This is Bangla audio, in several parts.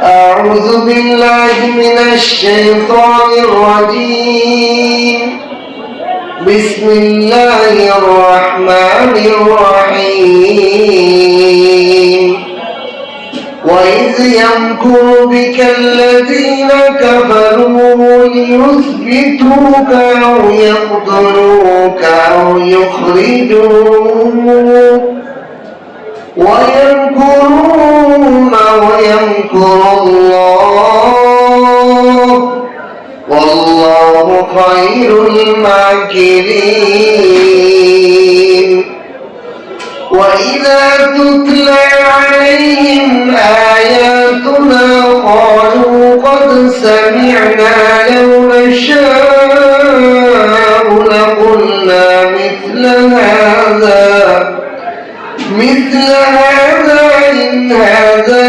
أعوذ بالله من الشيطان الرجيم بسم الله الرحمن الرحيم وإذ يمكر بك الذين كفروا ليثبتوك أو يقتلوك أو يخرجوك ويمكرون ويمكر الله والله خير الماكرين وإذا تتلى عليهم آياتنا قالوا قد سمعنا لو نشاء لقلنا مثل هذا إن هذا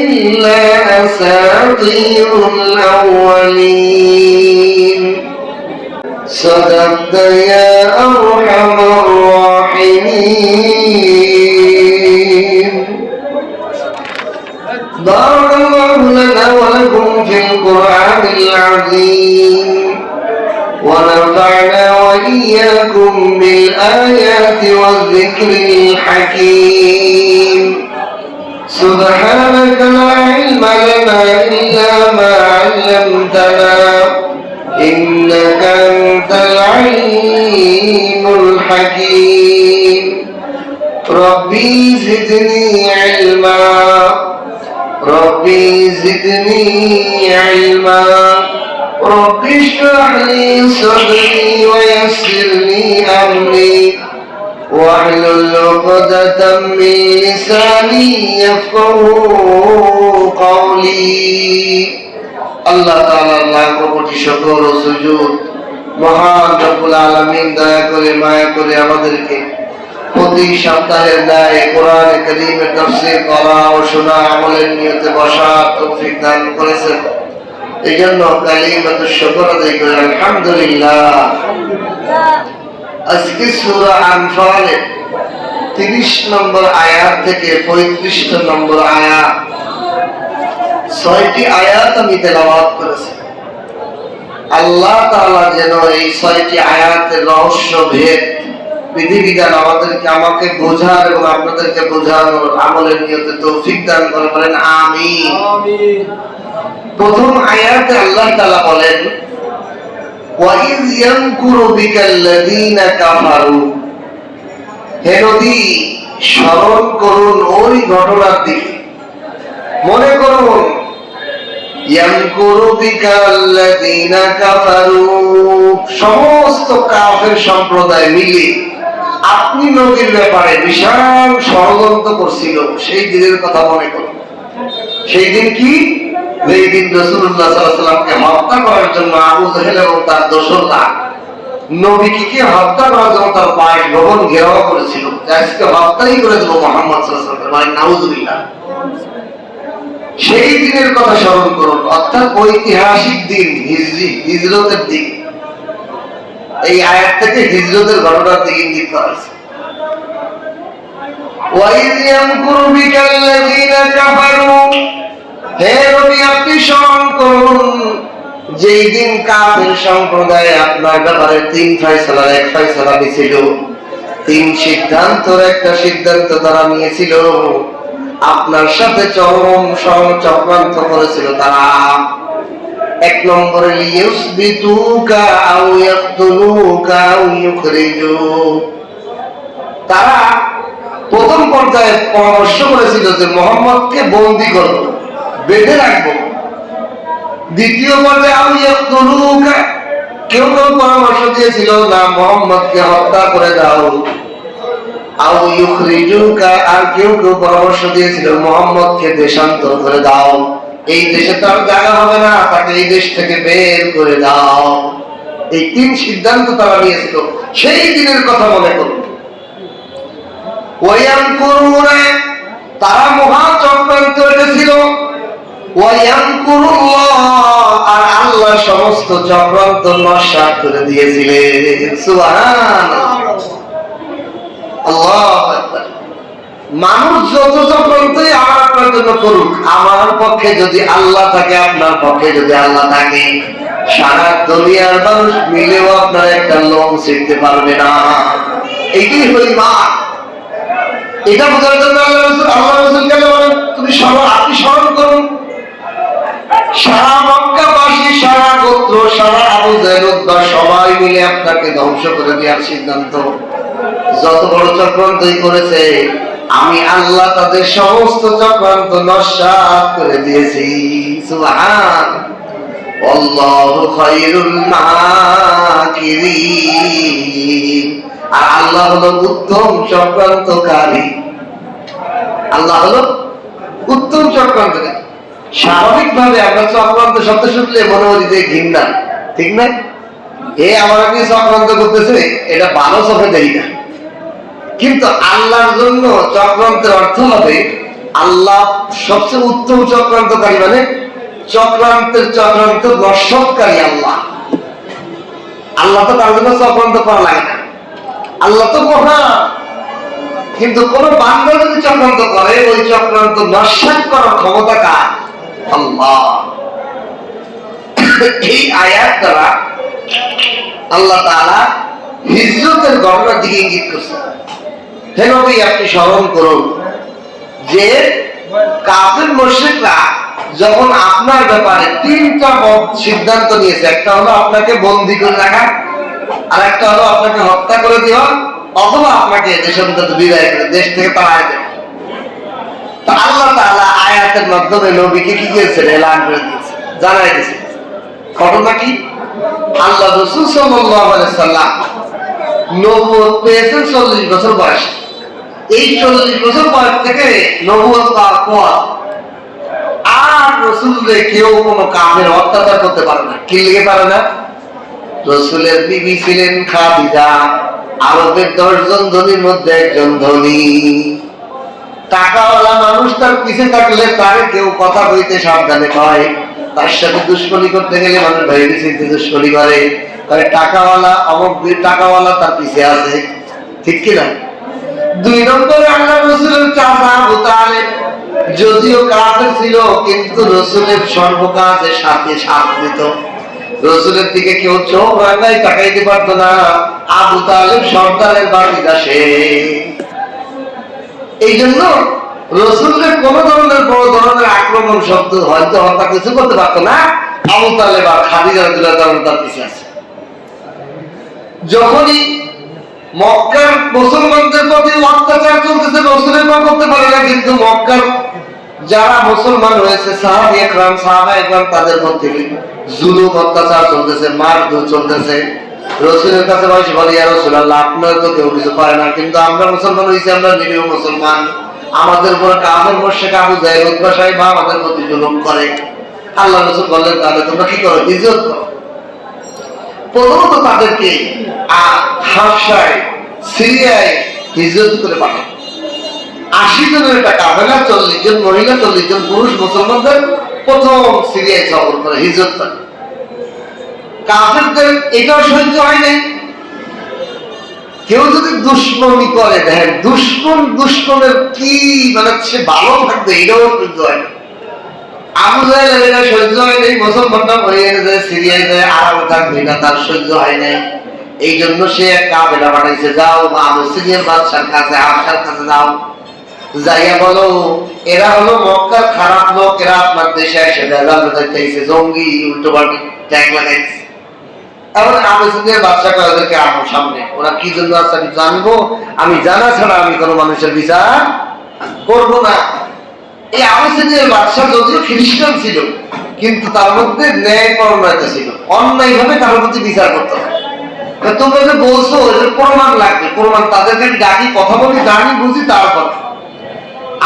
إلا أساطير الأولين صدقت يا أرحم الراحمين. بارك الله لنا ولكم في القرآن العظيم ونفعنا وإياكم بالآيات والذكر الحكيم. سبحانك لا علم لنا إلا ما علمتنا إنك أنت العليم الحكيم. ربي زدني علما ربي زدني علما رب اشرح لي صدري ويسر لي أمري واحلل عقدة من لساني يفقهوا قولي. আল্লাহ তাআলার লাখ কোটি শুকর ও সুজুদ মহান রব্বুল আলামিন দয়া করে মায়া করে আমাদেরকে প্রতি সপ্তাহের ন্যায় কোরআন কারীমের তাফসীর করা ও শোনা আমলের নিয়তে বসার তৌফিক দান করেছেন। এই জন্য কালিমাতু শুকর আদায় করে আলহামদুলিল্লাহ। আজকে সূরা আনফালের 30 নম্বর আয়াত থেকে 35 নম্বর আয়াত 6টি আয়াত আমি তেলাওয়াত করেছি। আল্লাহ তাআলা যেন এই 6টি আয়াতের রহস্য ভেদ বিধিবিধান আমাকে বোঝার এবং আপনাদেরকে বোঝানোর আমলের নিয়তে তৌফিক দান করেন আমিন। প্রথম আয়াতে আল্লাহ তাআলা বলেন ওয়াইজ ইয়ামকুরু বিকাল্লাযীনা কাফারু, হে নবী স্মরণ করুন ওই ঘটনার দিকে, মনে করুন ইয়ামকুরু বিকাল্লাযীনা কাফারু, সমস্ত কাফের সম্প্রদায় মিলে আপনি নবীর ব্যাপারে বিশাল ষড়যন্ত্র করছিল। সেই দিনের কথা মনে করুন। সেই দিন কি? এই দিন রাসূলুল্লাহ সাল্লাল্লাহু আলাইহি ওয়াসাল্লামকে হত্যা করার জন্য আবু জাহেল এবং তার দোসররা নবীকে হত্যা করার জন্য তার পাঁচ ভবন ঘেরাও করেছিল। আজকে হত্যাই করে দেব মুহাম্মদ সাল্লাল্লাহু আলাইহি ওয়াসাল্লাম, নাউযুবিল্লাহ। সেই দিনের কথা স্মরণ করুন, অর্থাৎ ঐতিহাসিক দিন, হিজরতের দিন। এই আয়াত থেকে হিজরতের ঘটনার দিকে ইঙ্গিত করা হয়েছে। ওয়াইজ ইয়ামকুরু বিকাল্লাযীনা কাফারু, হে নবী আপনি স্মরণ করুন যেই দিন কাফের সম্প্রদায় আপনার ব্যাপারে 3 ফয়সালার এক ফয়সালা দিয়েছিল, 3 সিদ্ধান্তের একটা সিদ্ধান্ত তারা নিয়েছিল, আপনার সাথে চরম চক্রান্ত করেছিল তারা। 1 নম্বরে লিইউসবিতুকা আও ইয়াকতুলুকা আও ইউখরিজুক, তারা প্রথম পর্যায়ে পরামর্শ করেছিল যে মুহাম্মদকে বন্দী করব, বেঁধে রাখবো। দ্বিতীয় পর্যায়ে আও ইয়াকতুলুকা, কেউ পরামর্শ দিয়েছিল না মুহাম্মদকে হত্যা করে দাও। আও ইউখরিজুকা, আর কেউ পরামর্শ দিয়েছিল মুহাম্মদকে দেশান্তর করে দাও, এই দেশে তার জায়গা হবে না, তাকে এই দেশ থেকে বের করে দাও। এই 3 সিদ্ধান্ত তারা নিয়েছিল। সেই দিনের কথা মনে করুন। ওয়ায়ামকুরুনা, তারা মহা চক্রান্ত করেছিল। ওয়ায়ামকুরুল্লাহ, আর আল্লাহ সমস্ত চক্রান্ত নস্যাৎ করে দিয়েছিলেন। সুবহানাল্লাহ, আল্লাহু আকবার। মানুষ যত চক্রান্তই আমার আপনার জন্য করুক, আমার পক্ষে যদি আল্লাহ থাকে, আপনার পক্ষে যদি আল্লাহ থাকে, সারা দুনিয়ার মানুষ মিলেও আপনার একটা লোম ছিঁড়তে পারবে না। এইটাই হল ঈমান। এটা বোঝার জন্য আল্লাহ রাসূলকে বলেন তুমি আপনি স্মরণ করুন, সারা মক্কাবাসী, সারা গোত্র, সারা আবু জাহেল উতবা সবাই মিলে আপনাকে ধ্বংস করে দেওয়ার সিদ্ধান্ত, যত বড় চক্রান্তই করেছে, আমি আল্লাহ তাদের সমস্ত চক্রান্ত নস্যাৎ করে দিয়েছি। সুবহান আল্লাহু খায়রুল মাকিরিন। আর আল্লাহ হলো উত্তম চক্রান্তকারী। আল্লাহ হলো উত্তম চক্রান্তকারী। স্বাভাবিকভাবে আমরা চক্রান্ত শব্দ শুনলে মনে হয় যে ঘৃণা, ঠিক না? আমার আপনি চক্রান্ত করতেছে, এটা ভালো চোখে দেই না। কিন্তু আল্লাহর জন্য চক্রান্তের অর্থ হবে আল্লাহ সবচেয়ে উত্তম চক্রান্তকারী, মানে চক্রান্ত নস্যাৎকারী আল্লাহ। আল্লাহ তো তার জন্য চক্রান্ত করা লাগে না, আল্লাহ তো মহান। কিন্তু কোন বান্দা যদি চক্রান্ত করে, ওই চক্রান্ত নস্যাৎ করার ক্ষমতা কার? আল্লাহ। এই আয়াত দ্বারা আল্লাহ তাআলা হিজরতের ঘটনার দিকে ইঙ্গিত করছেন। হে নবী, আপনি স্মরণ করুন যে কাফির মুশরিকরা যখন আপনার ব্যাপারে তিনটা সিদ্ধান্ত নিয়েছে, একটা হলো আপনাকে বন্দী করে রাখা, আর একটা হলো আপনাকে হত্যা করে দেওয়া, অথবা আপনাকে দেশের মধ্যে বিদায় করে দেশ থেকে তাড়ায় দেওয়া। তা আল্লাহ তাআলা আয়াতের মাধ্যমে নবীকে কি করেছেন? এলান করে দিয়েছে, জানাই দিয়েছে। ঘটনা কি? আল্লাহ রাসূল সাল্লাল্লাহু আলাইহি সাল্লাম নবুয়ত পেয়েছেন 40 বছর বয়সে। এই 40 বছর বয়স থেকে নবুয়ত পাওয়ার পর আর রাসূলকে কেউ কোনো কাফের অত্যাচার করতে পারে না। কি লিখে পারে না? রাসূলের বিবি ছিলেন খাদিজা, আরবের 10 জন ধনীর মধ্যে একজন ধনী। টাকাওয়ালা মানুষ তার পিছে থাকলে তারে কেউ কথা বলতে সাবধানে কয়, তার সাথে দুশ্মনী করতে গেলে মানুষ ভেবে চিন্তে দুশ্মনী করে, তাই টাকাওয়ালা অমুক টাকাওয়ালা তার পিছে আছে, ঠিক কিনা? 2 নম্বরে আল্লাহ রাসূলের চাচা আবু তালেব যদিও কাফের ছিল, কিন্তু রাসূলের সর্বকাজে সাথে সাথ দিত। রাসূলের দিকে কেউ চোখ রাঙায় তাকাইতে পারতো না। আবু তালেব সর্দারের বাড়িতে আসে। এই জন্য রাসূলের কোন ধরনের বড় ধরনের আক্রমণ শব্দ হয়তো হত্যা কিছু করতে পারতো না। আবু তালেব আর খাদিজা রাদিয়াল্লাহু তাআলা তার পিছে আছে। যখনই মক্কার মুসলমানদের প্রতি অত্যাচার চলতেছে, রাসূলের পা করতে পারে না, কিন্তু মক্কার যারা মুসলমান হয়েছে সাহাবা একরাম তাদের প্রতি জুলুম অত্যাচার চলতেছে, মারধর চলতেছে। রাসূলের কাছে বসে বলে, ইয়া রাসূলুল্লাহ, আপনারা তো কেউ কিছু পারে না, কিন্তু আমরা মুসলমান হয়েছি, আমরা নিরীহ মুসলমান, আমাদের উপর কাফের মুশরিক আবু জাহেল উতবা সাহেব আমাদের প্রতি জুলুম করে। আল্লাহ রাসূল বললেন, তাহলে তোমরা কি করো? হিজরত করো। প্রথমত তাদেরকে হাবশায়, সিরিয়ায় হিজরত করে পাঠান। 80 জনের একটা কাফেলা, 40 জন মহিলা, 40 জন পুরুষ মুসলমানদের প্রথম সিরিয়ায় সফর করে, হিজরত করে। কাফেরদের এটাও সহ্য হয় নাই। কেউ যদি দুশ্মনী করে, দেখেন দুশ্মনের কি মানে সে ভালো থাকবে, এটাও সহ্য হয় না। আবু জাহেল এটা সহ্য হয় নাই, মুসলমানরা হয়ে যায় সিরিয়ায় যায়, আরামে থাকবে না, তার সহ্য হয় নাই। এই জন্য সে এক কাফেলা পাঠাইছে, যাও আবুসিনিয়ার বাদশার কাছে, হাবশার কাছে যাও, যাইয়া বলো এরা হলো মক্কার খারাপ লোক, এরা আপনার দেশে এসে ভেজাল চাইছে, জঙ্গি উল্টো পাল্টা ট্যাগ লাগাইছে। এখন আবুসিনিয়ার বাদশা কয় ওদেরকে আমার সামনে, ওরা কি জন্য আছে আমি জানবো, আমি জানা ছাড়া আমি কোনো মানুষের বিচার করবো না। এই আবুসিনিয়ার বাদশা যদিও খ্রিস্টান ছিল, কিন্তু তার মধ্যে ন্যায় পরায়ণতা ছিল, অন্যায় ভাবে কারোর প্রতি বিচার করতে হবে। তোমরা যে বলছো এদের প্রমাণ লাগবে, প্রমাণ তাদেরকে ডাকি, কথা বলি, জানি বুঝি, তারপর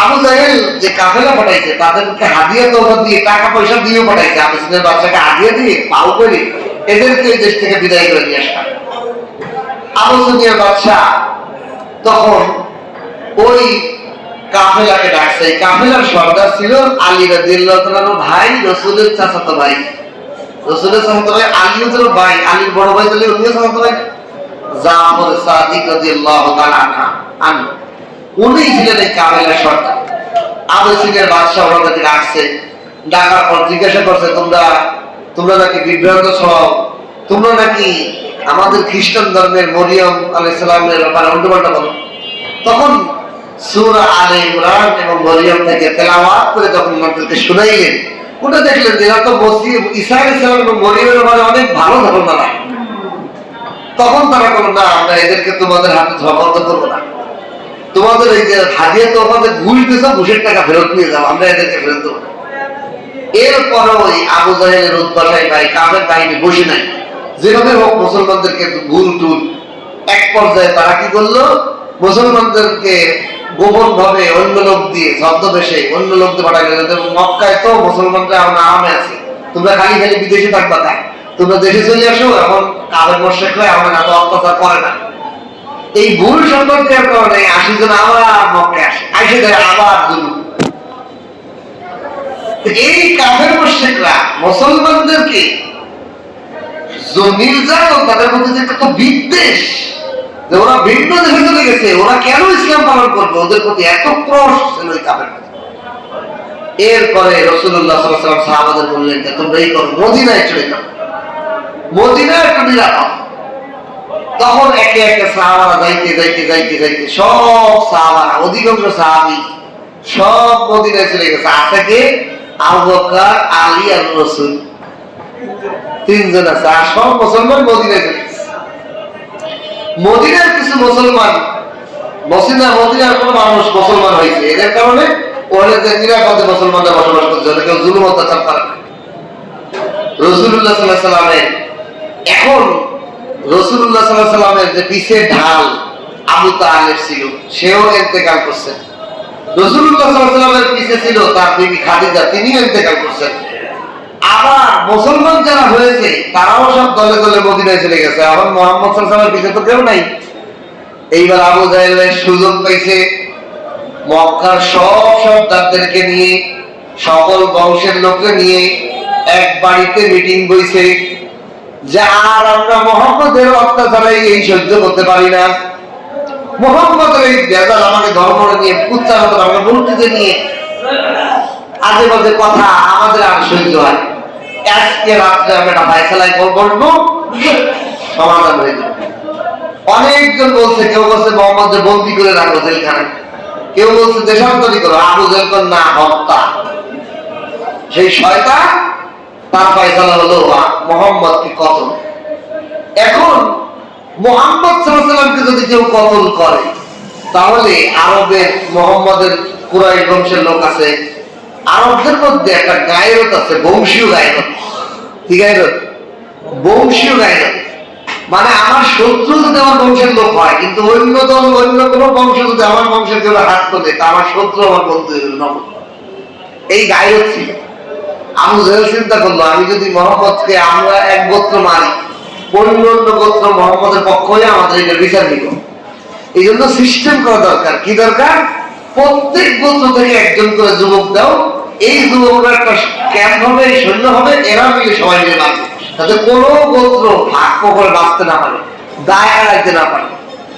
আবু জাহেল যে কাফেলা পাঠাইছে তাদেরকে হাদিয়া তওবা দিয়ে, টাকা পয়সা দিয়েও পাঠাইছে। আবুসিনিয়ার বাদশাকে হাদিয়া দিয়ে পাও করে এদেরকে এই দেশ থেকে বিদায় করে নিয়ে আসা। আবুসিনিয়ার বাদশা তখন ওই কাফেলাকে ডাকছে। কাফেলার সর্দার ছিল আলী রাদিয়াল্লাহু তাআলার ভাই, রাসূলের চাচাতো ভাই। রাসূলের চাচাতো ভাই আলী হলো ভাই, আলীর বড় ভাই হলো উনিও চাচাতো ভাই, জাফর সাদিক রাদিয়াল্লাহু তাআলা আনহু। উনি ছিলেন এই কাবিলের সরকার। আবেসিনের বাদশাহ ওনাদেরকে ডাকছে, ডাকার পর জিজ্ঞাসা করছে, তোমরা নাকি বিভ্রান্ত সব, তোমরা নাকি আমাদের খ্রিস্টান ধর্মের মরিয়ম আলাইহিস সালামের ব্যাপারে উল্টোপাল্টা বলো। তখন সূরা আলে ইমরান এবং মরিয়ম থেকে তেলাওয়াত করে যখন ওনাদেরকে শুনাইলেন, ওটা দেখলেন যে এরা তো ঈসা আলাইহিস সালাম এবং মরিয়মের ব্যাপারে অনেক ভালো ধারণা রাখে। তখন তারা বলল, না, আমরা এদেরকে তোমাদের হাতে ধর্মান্তর করবো না, তোমাদের এই যে হাদিয়া তো আমাদের ঘুষ দিয়েছ, ঘুষের টাকা ফেরত নিয়ে যাও, আমরা এদেরকে ফেরত দেবো। এরপরে ওই আবু জাহেলের উদ্বাসায় ভাই কাফের বাহিনী বসে নাই, যেভাবে হোক মুসলমানদেরকে ভুল টুল। এক পর্যায়ে তারা কি করলো, মুসলমানদেরকে গোপন ভাবে অন্য লোক দিয়ে ছদ্মবেশে অন্য লোকদের পাঠাইল। মক্কায় তো মুসলমানরা এখন আরামে আছে, তোমরা খালি খালি বিদেশে থাকবা, তাই তোমরা দেশে চলে আসো, এখন কাফের মুশরিকরা এখন এত অত্যাচার করে না। এই ভুল সম্পর্কের কারণে ৮০ জন আবার মক্কায় আসে দেয় আবার জুলুম। এই কাফের মুশরিকরা মুসলমানদেরকে নির্যাতন, তাদের মধ্যে যে কত বিদ্বেষ, যে ওরা ভিন্ন দেশে চলে গেছে, ওরা কেন ইসলাম পালন করবে, ওদের প্রতি এত ক্রোশ ছিল ওই কাফের। এরপরে রাসূলুল্লাহ সাল্লাল্লাহু আলাইহি ওয়াসাল্লাম সাহাবাদের বললেন যে তোমরা এই করো, মদিনায় চলে যাও, মদিনায় একটু নিরাপদ। তখন একে একে সাহাবারা যাইতে যাইতে যাইতে যাইতে সব সাহাবারা, অধিকাংশ সাহাবী সব মদিনায় চলে গেছে। আছে কে? আবু বকর, আলী আর রাসূল, তিনজন আছে। আর সব মুসলমান মদিনায় চলে গেছে। মদিনার কিছু মুসলমান, মদিনার কোন মানুষ মুসলমান হয়েছে, এদের কারণে ওখানে যে নিরাপদে মুসলমানরা বসবাস করছে, কেউ জুলুম অত্যাচার করে না। রাসূলুল্লাহ সাল্লাল্লাহু আলাইহি ওয়াসাল্লামের এখন রাসূলুল্লাহ সাল্লাল্লাহু আলাইহি ওয়াসাল্লামের যে পিছের ঢাল আবু তালেব ছিল, সেও ইন্তেকাল করছেন। রাসূলুল্লাহ সাল্লাল্লাহু আলাইহি ওয়াসাল্লামের পিছে ছিল তার বিবি খাদিজা, তিনিও ইন্তেকাল করছেন। আবার মুসলমান যারা হয়েছে তারাও সব দলে দলে মদিনায় চলে গেছে। এখন মুহাম্মদ সাল্লাল্লাহু আলাইহি ওয়াসাল্লামের পিছে তো কেউ নাই। এইবার আবু জাহেলের সুযোগ পাইছে, মক্কার সব সর্দারদেরকে নিয়ে, সকল বংশের লোককে নিয়ে এক বাড়িতে মিটিং বইছে যে আর আমরা মুহাম্মদের অত্যাচারে এই সহ্য করতে পারি না, মুহাম্মদের এই বেজাল আমাকে ধর্ম নিয়ে উচ্চারণ আমরা মূর্তিতে নিয়ে আজে বাজে কথা আমাদের আর সহ্য হয়। আজকে রাত্রে আমরা একটা ফায়সালায় বলবো, সমাধান হয়ে যাবে। অনেকজন বলছে, কেউ বলছে মুহাম্মদের বন্দী করে রাখো জেলখানায়, কেউ বলছে দেশান্তরী করো, আবু জাহেল না, হত্যা। সেই শয়তান তার ফয়সালা হলো মুহাম্মদকে কতল। এখন মুহাম্মদ সাল্লাল্লাহু আলাইহি ওয়াসাল্লামকে যদি কেউ কতল করে, তাহলে আরবের মুহাম্মদের কুরাইশ বংশের লোক আছে, আরবদের মধ্যে একটা গায়রত আছে, বংশীয় গায়রত। কি গায়রত? বংশীয় গায়রত। মানে আমার শত্রু যদি আমার বংশের লোক হয়, কিন্তু অন্য দল অন্য কোনো বংশ যদি আমার বংশের কেউ হাত তোলে, তা আমার শত্রু আমার বন্ধু নবদ। এই গায়রত ছিল। আবু জাহেল চিন্তা করলো, আমি যদি মুহাম্মদকে আমরা এক গোত্র মারি, অন্য অন্য গোত্র মুহাম্মদের পক্ষ হয়ে আমাদের এটা বিচার নিব। এই জন্য সিস্টেম করা দরকার। কি দরকার? প্রত্যেক গোত্র থেকে একজন করে যুবক দাও, এই যুবকরা একটা ক্যাম্প হবে, সৈন্য হবে, এরা মিলে সবাই মিলে বাঁচবে, যাতে কোনো গোত্র ভাগ করে বাঁচতে না পারে, দায় এড়াইতে না পারে।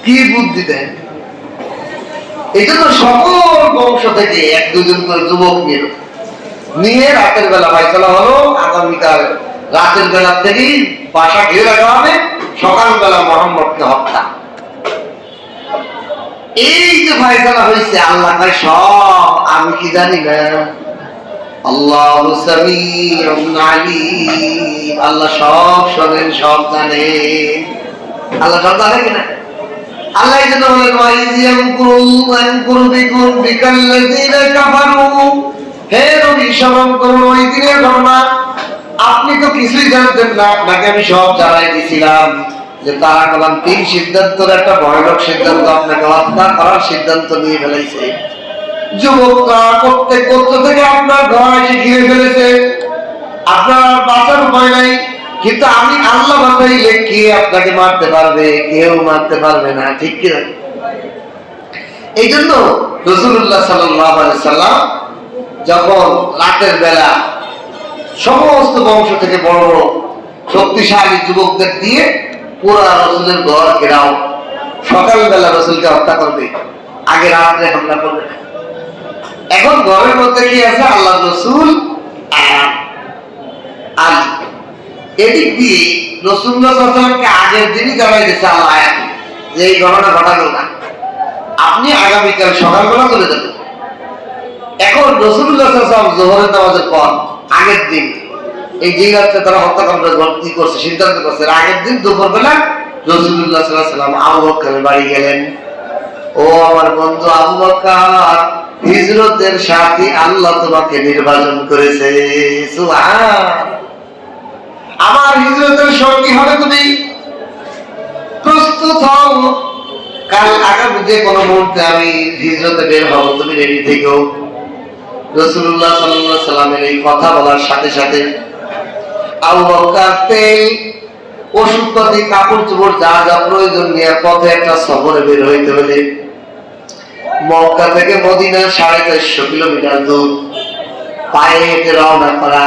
কি বুদ্ধি দেয়! এই জন্য সকল বংশ থেকে এক দুজন করে যুবক নিয়ে রাতের বেলা ফয়সালা হলো, আগামীকাল রাতের বেলা থেকেই বাসা ঘিরে রাখা হবে, সকালবেলা মুহাম্মদকে হত্যা। এই যে ফয়সালা হয়েছে, আল্লাহ কয় সব আমি কি জানি না, আল্লাহু সামিউন আলীম, আল্লাহ সব শোনেন, সব জানেন। আল্লাহ সব জানে কিনা? আল্লাহ এই জন্য বলেন ওয়াইয়ামকুরু বিকুম বিকাল্লাযীনা কাফারু, হে নবী স্মরণ করুন ওই দিনের ঘটনা, আপনি তো কিছুই জানতেন না, আপনাকে আমি সব জানাই দিয়েছিলাম যে তারা কলাম 3 সিদ্ধান্তের একটা ভয়ানক সিদ্ধান্ত, আপনাকে হত্যা করার সিদ্ধান্ত নিয়ে ফেলেছে। যুবকরা প্রত্যেক গোত্র থেকে আপনার ঘর এসে ঘিরে ফেলেছে, আপনার বাঁচার উপায় নাই, কিন্তু আমি আল্লাহ বাঁচাইলে কে আপনাকে মারতে পারবে? কেউ মারতে পারবে না, ঠিক কিনা? এই জন্য রাসূলুল্লাহ সাল্লাল্লাহু আলাইহি ওয়াসাল্লাম যখন রাতের বেলা সমস্ত বংশ থেকে বড় বড় শক্তিশালী যুবকদের দিয়ে পুরা রাসূলের ঘর ঘেরাও, সকালবেলা রাসূলকে হত্যা করবে, আগে রাত্রে হামলা করবে না। এখন ঘরের মধ্যে কি আছে? আল্লাহ রসুল আলী। এদিক দিয়ে রাসূলুল্লাহ সাল্লাল্লাহু আলাইহি ওয়াসাল্লামকে আগের দিনই জানাই দিয়েছে আল্লাহ আয়াতে যে এই ঘটনা ঘটালো না, আপনি আগামীকাল সকালবেলা চলে যাবেন। এখন রাসূলুল্লাহ সাল্লাল্লাহু আলাইহি ওয়াসাল্লাম যোহরের নামাজের পর আগের দিন এই যে রাতে তারা হত্যাকাণ্ড ভর্তি করছে, সিদ্ধান্ত করছে, আগের দিন দুপুরবেলা রাসূলুল্লাহ সাল্লাল্লাহু আলাইহি ওয়াসাল্লাম আবু বকরের বাড়ি গেলেন। ও আমার বন্ধু আবু বকর, হিজরতের সাথী আল্লাহ তোমাকে নির্বাচন করেছে, সুবহান। আমার হিজরতের সঙ্গী হবে তুমি, প্রস্তুত হও, কাল আগামী যে কোনো মুহূর্তে আমি হিজরতে বের হব, তুমি রেডি থেকো। রাসূলুল্লাহ সাল্লাল্লাহু আলাইহি ওয়াসাল্লামের এই কথা বলার সাথে সাথে আবু বকর তেল, ওষুধপাতি, কাপড় চোপড় যা যা প্রয়োজন নিয়ে পথে একটা সফরে বের হইতে হলে মক্কা থেকে মদিনা 450 কিলোমিটার দূর পায়ে হেঁটে রওনা করা।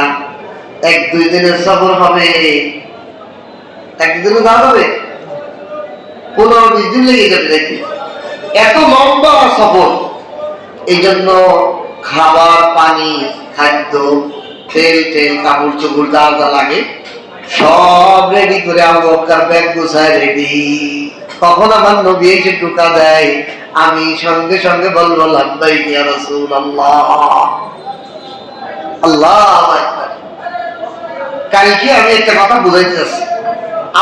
1-2 দিনের সফর হবে, একদিনে যাওয়া হবে, 15-20 দিন লেগে যাবে দেখি, এত লম্বা সফর। এই জন্য খাবার, পানি, খাদ্য, তেল টেল, কাপড় চোপড় যা যা লাগে সব রেডি করে আবু বকর ব্যাগ গোছায় রেডি। কখন আমার নবী এসে টোকা দেয়, আমি সঙ্গে সঙ্গে বলবো লাব্বাইক ইয়া রাসূলুল্লাহ, আল্লাহু আকবার। কালকে আমি একটা কথা বুঝাইতে চাচ্ছি,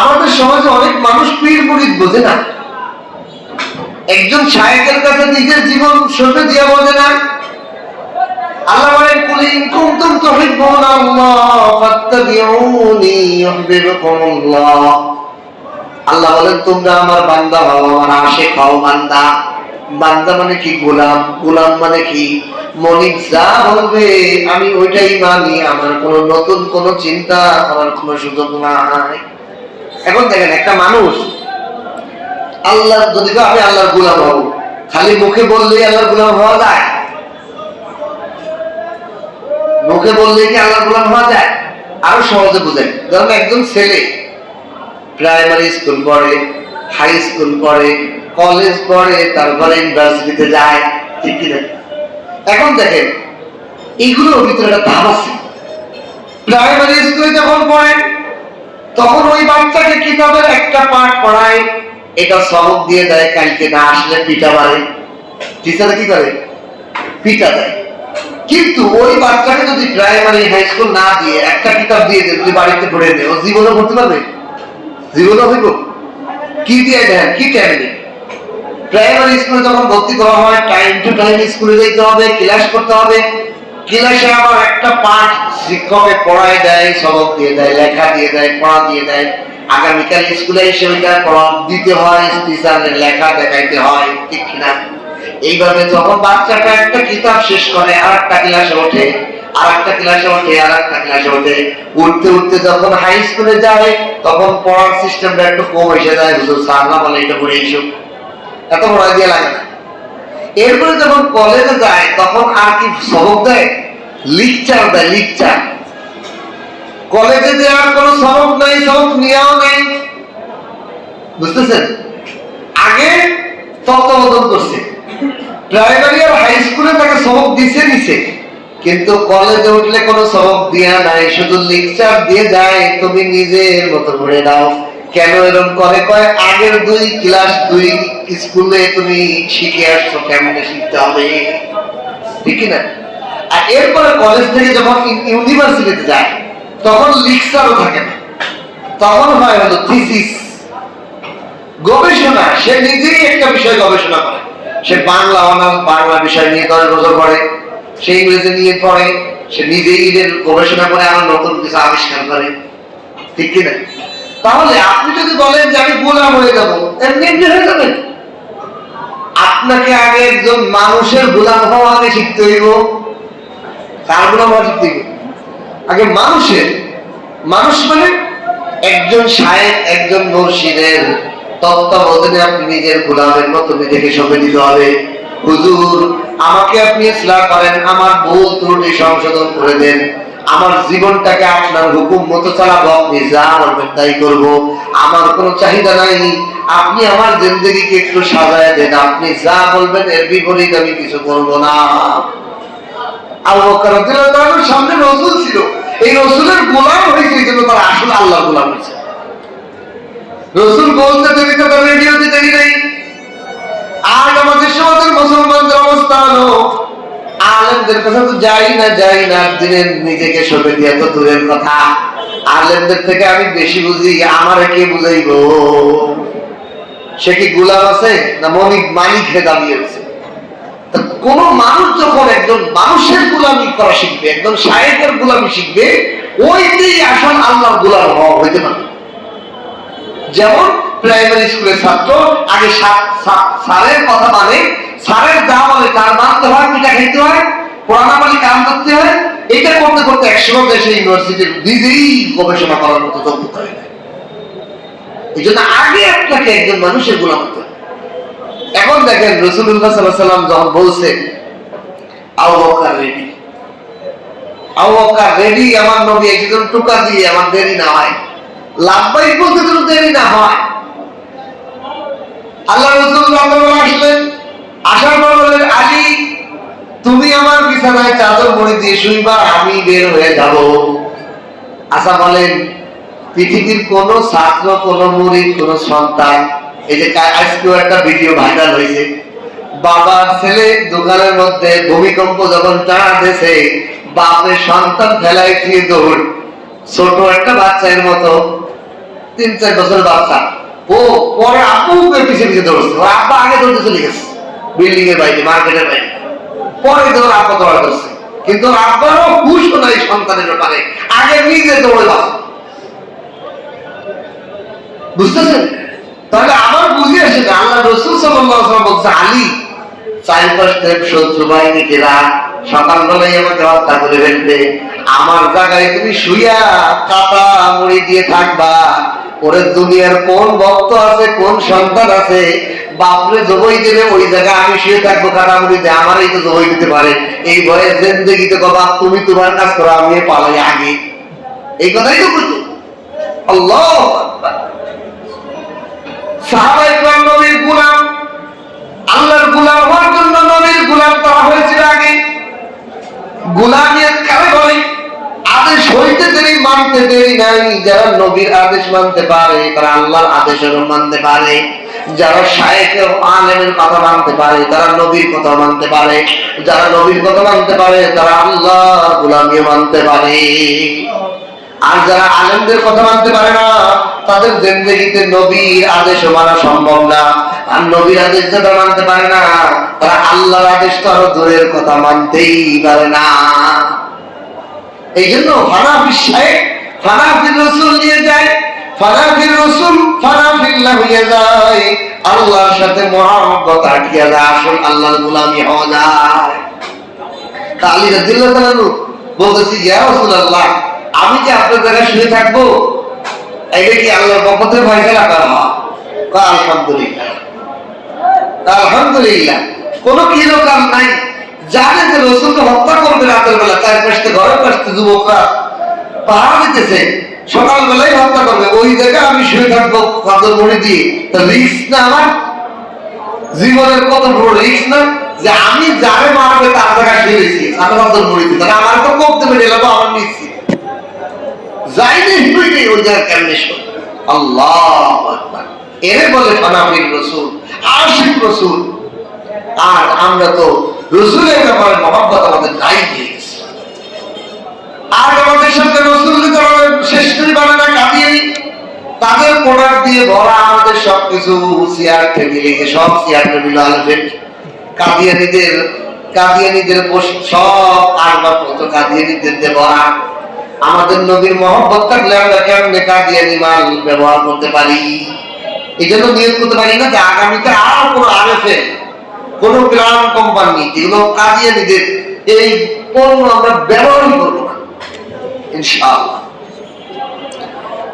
আমাদের সমাজে অনেক মানুষ পীর মুরিদ বোঝে না, একজন শায়েখের কাছে নিজের জীবন সঁপে দিয়ে বোঝে না। আল্লাহ বলেন কুল ইন কুনতুম তুহিব্বুনাল্লাহ ফাত্তাবিউনি ইউহিব্বুকুমুল্লাহ। আল্লাহ বলেন তোমরা আমার বান্দা হও, আমার আশিক হও। বান্দা, বান্দা মানে কি? গোলাম। গোলাম মানে কি? মনিব যা বলবে আমি ওইটাই মানি, আমার কোনো নতুন কোনো চিন্তা করার কোনো সুযোগ নাই। এখন দেখেন একটা মানুষ আল্লাহ যদি আমি আল্লাহর গোলাম হব, খালি মুখে বললেই আল্লাহর গোলাম হওয়া যায়? মুখে বললেই কি আল্লাহর গোলাম হওয়া যায়? আরো সহজে বুঝেন, ধরুন একজন ছেলে প্রাইমারি স্কুল পড়ে, হাই স্কুল পড়ে, কলেজ পড়ে, তারপরে ইউনিভার্সিটিতে যায়, ঠিক কিনা? এখন দেখেন এইগুলোর ভিতরে একটা ধাপ আছে। প্রাইমারি স্কুলে যখন পড়ে তখন ওই বাচ্চাকে কিতাবের একটা পাঠ পড়ায়, এটা সবক দিয়ে দেয়, কালকে না আসলে পিটা মারে। টিচার কি করে? পিটা দেয়। কিন্তু ওই বাচ্চাকে যদি প্রাইমারি হাই স্কুল না দিয়ে একটা কিতাব দিয়ে দেয়, তুই বাড়িতে পড়ে দে, ও জীবনে পড়তে পারবে? জীবনে হইব? কি দিয়ে দেন? কি টাইমে? প্রাইমারি স্কুলে যখন ভর্তি করা হয় টাইম টু টাইম স্কুলে যেতে হবে, ক্লাস করতে হবে। ক্লাসে আবার একটা পাঠ শিক্ষকে পড়ায় দেয়, সবক দিয়ে দেয়, লেখা দিয়ে দেয়, পড়া দিয়ে দেয়। আগামীকাল স্কুলে এসে ওইটা পড়া দিতে হয়, টিচারের লেখা দেখাইতে হয়, ঠিক কিনা? এইভাবে যখন বাচ্চাটা একটা কিতাব শেষ করে আর একটা ক্লাসে ওঠে, আর একটা ক্লাসে ওঠে, আর একটা ক্লাসে ওঠে, উঠতে উঠতে যখন হাই স্কুলে যায় তখন পড়ার সিস্টেমটা একটু কম এসে যায়। হুজুর স্যার না বলে এটা পড়ে এসো, এত পড়া দিয়ে লাগে না। এরপরে যখন কলেজে যায় তখন আর কি সবক দেয়? লেকচার দেয়, লেকচার। কলেজে যে আর কোনো সবক নাই, সবক নেওয়াও নাই, বুঝতেছেন? আগে তত্ত্বাবধান করছে, প্রাইমারি আর হাই স্কুলে তাকে সবক দিছে নিছে, কিন্তু কলেজে উঠলে কোনো সবক দিয়া নাই, শুধু লেকচার দিয়ে যায়, তুমি নিজের মতো করে দাও। কেন এরকম করে? কয় আগের 2 ক্লাস 2 স্কুলে তুমি শিখে আসছো, কেমনে শিখতে হবে, ঠিক না? আর এরপরে কলেজ থেকে যখন ইউনিভার্সিটিতে যায় তখন লেকচারও থাকে না, তখন হয় হলো থিসিস, গবেষণা। সে নিজেই একটা বিষয় গবেষণা করে। সে বাংলা অনার্স, বাংলা বিষয় নিয়ে 10 বছর পড়ে, সে ইংরেজি নিয়ে পড়ে, সে নিজেই গবেষণা করে আরো নতুন কিছু আবিষ্কার করে, ঠিক কিনা? তাহলে আপনি যদি বলেন যে আমি গোলাম হয়ে যাবো, এমনি এমনি হয়ে যাবেন? আপনাকে আগে একজন মানুষের গোলাম হওয়া আগে শিখতে হইব। কার গোলাম হওয়া শিখতে হইব? আগে মানুষের। মানুষ মানে একজন শায়েখ, একজন মুর্শিদের তত্ত্বাবধানে আপনি নিজের গোলামের মতো নিজেকে সঁপে দিতে হবে। হুজুর আমাকে আপনি ইসলাম করেন, আমার ভুল ত্রুটি সংশোধন করে দেন, আমার জীবনটাকে আপনার হুকুম মতো চালাবো, আপনি যা বলবেন তাই করব, আমার কোনো চাহিদা নাই, আপনি আমার জিন্দেগিকে একটু সাজায় দেন, আপনি যা বলবেন এর বিপরীত আমি কিছু করব না। আবু বকর রাদিয়াল্লাহু তাআলার সামনে রাসূল ছিল, এই রাসূলের গোলাম হয়েছে, এই জন্য তারা আসলে আল্লাহর গোলাম হয়েছে। রাসূল বলতে দেরি তো রেডিওতে দেরি নেই। আজ আমাদের সমাজের মুসলমানদের অবস্থা হলো, আলেমদের কথা তো যাই না দিনের নিজেকে সঁপে দিয়ে তো দূরের কথা, আলেমদের থেকে আমি বেশি বুঝি, আমার কে বুঝাইব? সে কি গোলাম আছে না মালিক হয়ে দাঁড়িয়েছে? কোন মানুষ যখন একজন মানুষের গোলামি করা শিখবে, একজন শায়েখের গোলামি শিখবে, ওইটাই আসল আল্লাহর গোলাম হওয়া হইতে পারে। যেমন প্রাইমারি স্কুলের ছাত্র আগে স্যারের কথা মানে, স্যারের যা বলে তার মানতে হয়, পিঠা খেতে হয়, পড়ানামালি কাম করতে হয়, এটা করতে করতে একসময় দেশে ইউনিভার্সিটির নিজেই গবেষণা করার মতো যোগ্যতা হয় না। এই জন্য আগে আপনাকে একজন মানুষের গোলাম হতে। এখন দেখেন রাসূলুল্লাহ সাল্লাল্লাহু আলাইহি ওয়াসাল্লাম যখন বলছেন আবু বকর রেডি, আবু বকর রেডি, আমার নবী একজন টুকা দিয়ে আমার দেরি না হয়, লাভবাই বলতে যেন দেরি না হয়। আল্লাহ রাসূল রাতে আসলেন, আসার পর বললেন আলী তুমি আমার বিছানায় চাদর মুড়ি দিয়ে শুইবা, আমি বের হয়ে যাব। আচ্ছা বলেন, পৃথিবীর কোন ছাত্র, কোন মুরিদ, কোন সন্তান, এই যে আজকেও একটা ভিডিও ভাইরাল হয়েছে, বাবার ছেলে দোকানের মধ্যে ভূমিকম্প যখন টানা দিয়েছে, বাপের সন্তান ফেলাই দিয়ে দৌড়, ছোট একটা বাচ্চার মতো 3-4 বছর বাচ্চা, ও পরে আপু পিছিয়ে পিছিয়ে দৌড়ছে, ও আব্বা আগে দৌড়তে চলে গেছে বিল্ডিং এর বাইরে, মার্কেটের বাইরে, পরে দৌড় আব্বা দৌড়া করছে, কিন্তু আব্বারও হুঁশও নাই সন্তানের ব্যাপারে, আগে নিজে দৌড়ে বাঁচে। বুঝতেছেন? তাহলে আমার বুঝে আসে না, আল্লাহ রাসূল সাল্লাল্লাহু আলাইহি ওয়াসাল্লাম বলছে আলী চারপাশ থেকে শত্রু বাহিনীরা সকালবেলায় আমাকে হত্যা করে ফেলবে, আমার জায়গায় তুমি শুইয়া কাটা মুড়ি দিয়ে থাকবা, ওরে দুনিয়ার কোন ভক্ত আছে, কোন সন্তান আছে বাপরে জবই দেবে, ওই জায়গায় আমি শুয়ে থাকবো কাটা মুড়ি দিয়ে, আমারই তো জবই দিতে পারে, এই ভয়ে জিন্দেগিতে বাবা তুমি তোমার কাজ করো, আমি পালাই আগে, এই কথাই তো বলতো। আল্লাহু আকবার। সাহাবায়ে কেরাম নবীর গোলাম, আল্লাহর গোলাম হওয়ার জন্য নবীর গোলাম করা হয়েছিল আগে। গোলামিয়ত কারে বলে? আদেশ হইতে দেরি, মানতে দেরি নাই। যারা নবীর আদেশ মানতে পারে তারা আল্লাহর আদেশও মানতে পারে, যারা শায়েখ আলেমের কথা মানতে পারে তারা নবীর কথা মানতে পারে, যারা নবীর কথা মানতে পারে তারা আল্লাহর গোলামিও মানতে পারে। আর যারা আলেমদের কথা মানতে পারে না, তাদের জিন্দেগিতে নবীর আদেশও মানা সম্ভব না। আর নবীর আদেশ যারা মানতে পারে না, তারা আল্লাহর আদেশ তো আরো দূরের কথা মানতেই পারে না। এই জন্য ফানাফি শায়েখ ফানাফি রাসূল নিয়ে যায়, ফানাফি রাসূল ফানাফিল্লাহ হয়ে যায়, আল্লাহর সাথে মহব্বত আটকে যায়, আসল আল্লাহর গোলামি হওয়া যায়। আলী রাদিয়াল্লাহু তাআলা বলতেছি ইয়া রাসূলুল্লাহ আমি কি আপনার জায়গায় শুয়ে থাকবো, এটা কি আল্লাহর পক্ষ থেকে ফয়সালা করা হয়? আলহামদুলিল্লাহ, আলহামদুলিল্লাহ। কোন কিলোকাম নাই, জানে যে রাসূলকে হত্যা করবে রাতের বেলা, চারপাশে ঘরের পাশে যুবকরা পাহারা দিতেছে, সকালবেলায় হত্যা করবে, ওই জায়গায় আমি শুয়ে থাকবো চাদর মুড়ি দিয়ে, তা রিস্ক না আমার জীবনের কত বড় রিস্ক না, যে আমি যারে মারবে তার জায়গায় শুয়ে রয়েছি চাদর মুড়ি দিয়ে, তাহলে আমার তো কমতে পেরে এলাম, আমার নিচ্ছি যাইনি শুইনি ওই জায়গায় কেমনে শুন। আল্লাহু আকবার। এরে বলে ফানাফির রাসূল, আশিক রাসূল। আর আমরা তো রাসূলের ব্যাপারে মহব্বত আমাদের নাই হয়ে গেছে। আর আমাদের সাথে রাসূলকে তো শেষ করে বানা না কাঁদিয়ে, তাদের প্রোডাক্ট দিয়ে ভরা আমাদের সবকিছু, চেয়ার টেবিল, সব চেয়ার টেবিল আলবেন কাদিয়ানীদের সব আসবাবপত্র কাদিয়ানীদের দিয়ে ভরা। আমাদের নবীর মহব্বত থাকলে আমরা কেমনে কাদিয়ানী মাল ব্যবহার করতে পারি? এই জন্য নিয়োগ করতে পারি না যে আগামীতে আর কোনো আরএফএ, কোন গ্রাম কোম্পানি যেগুলো কাদিয়ানীদের এই পণ্য আমরা ব্যবহারই করবো না ইনশাআল্লাহ।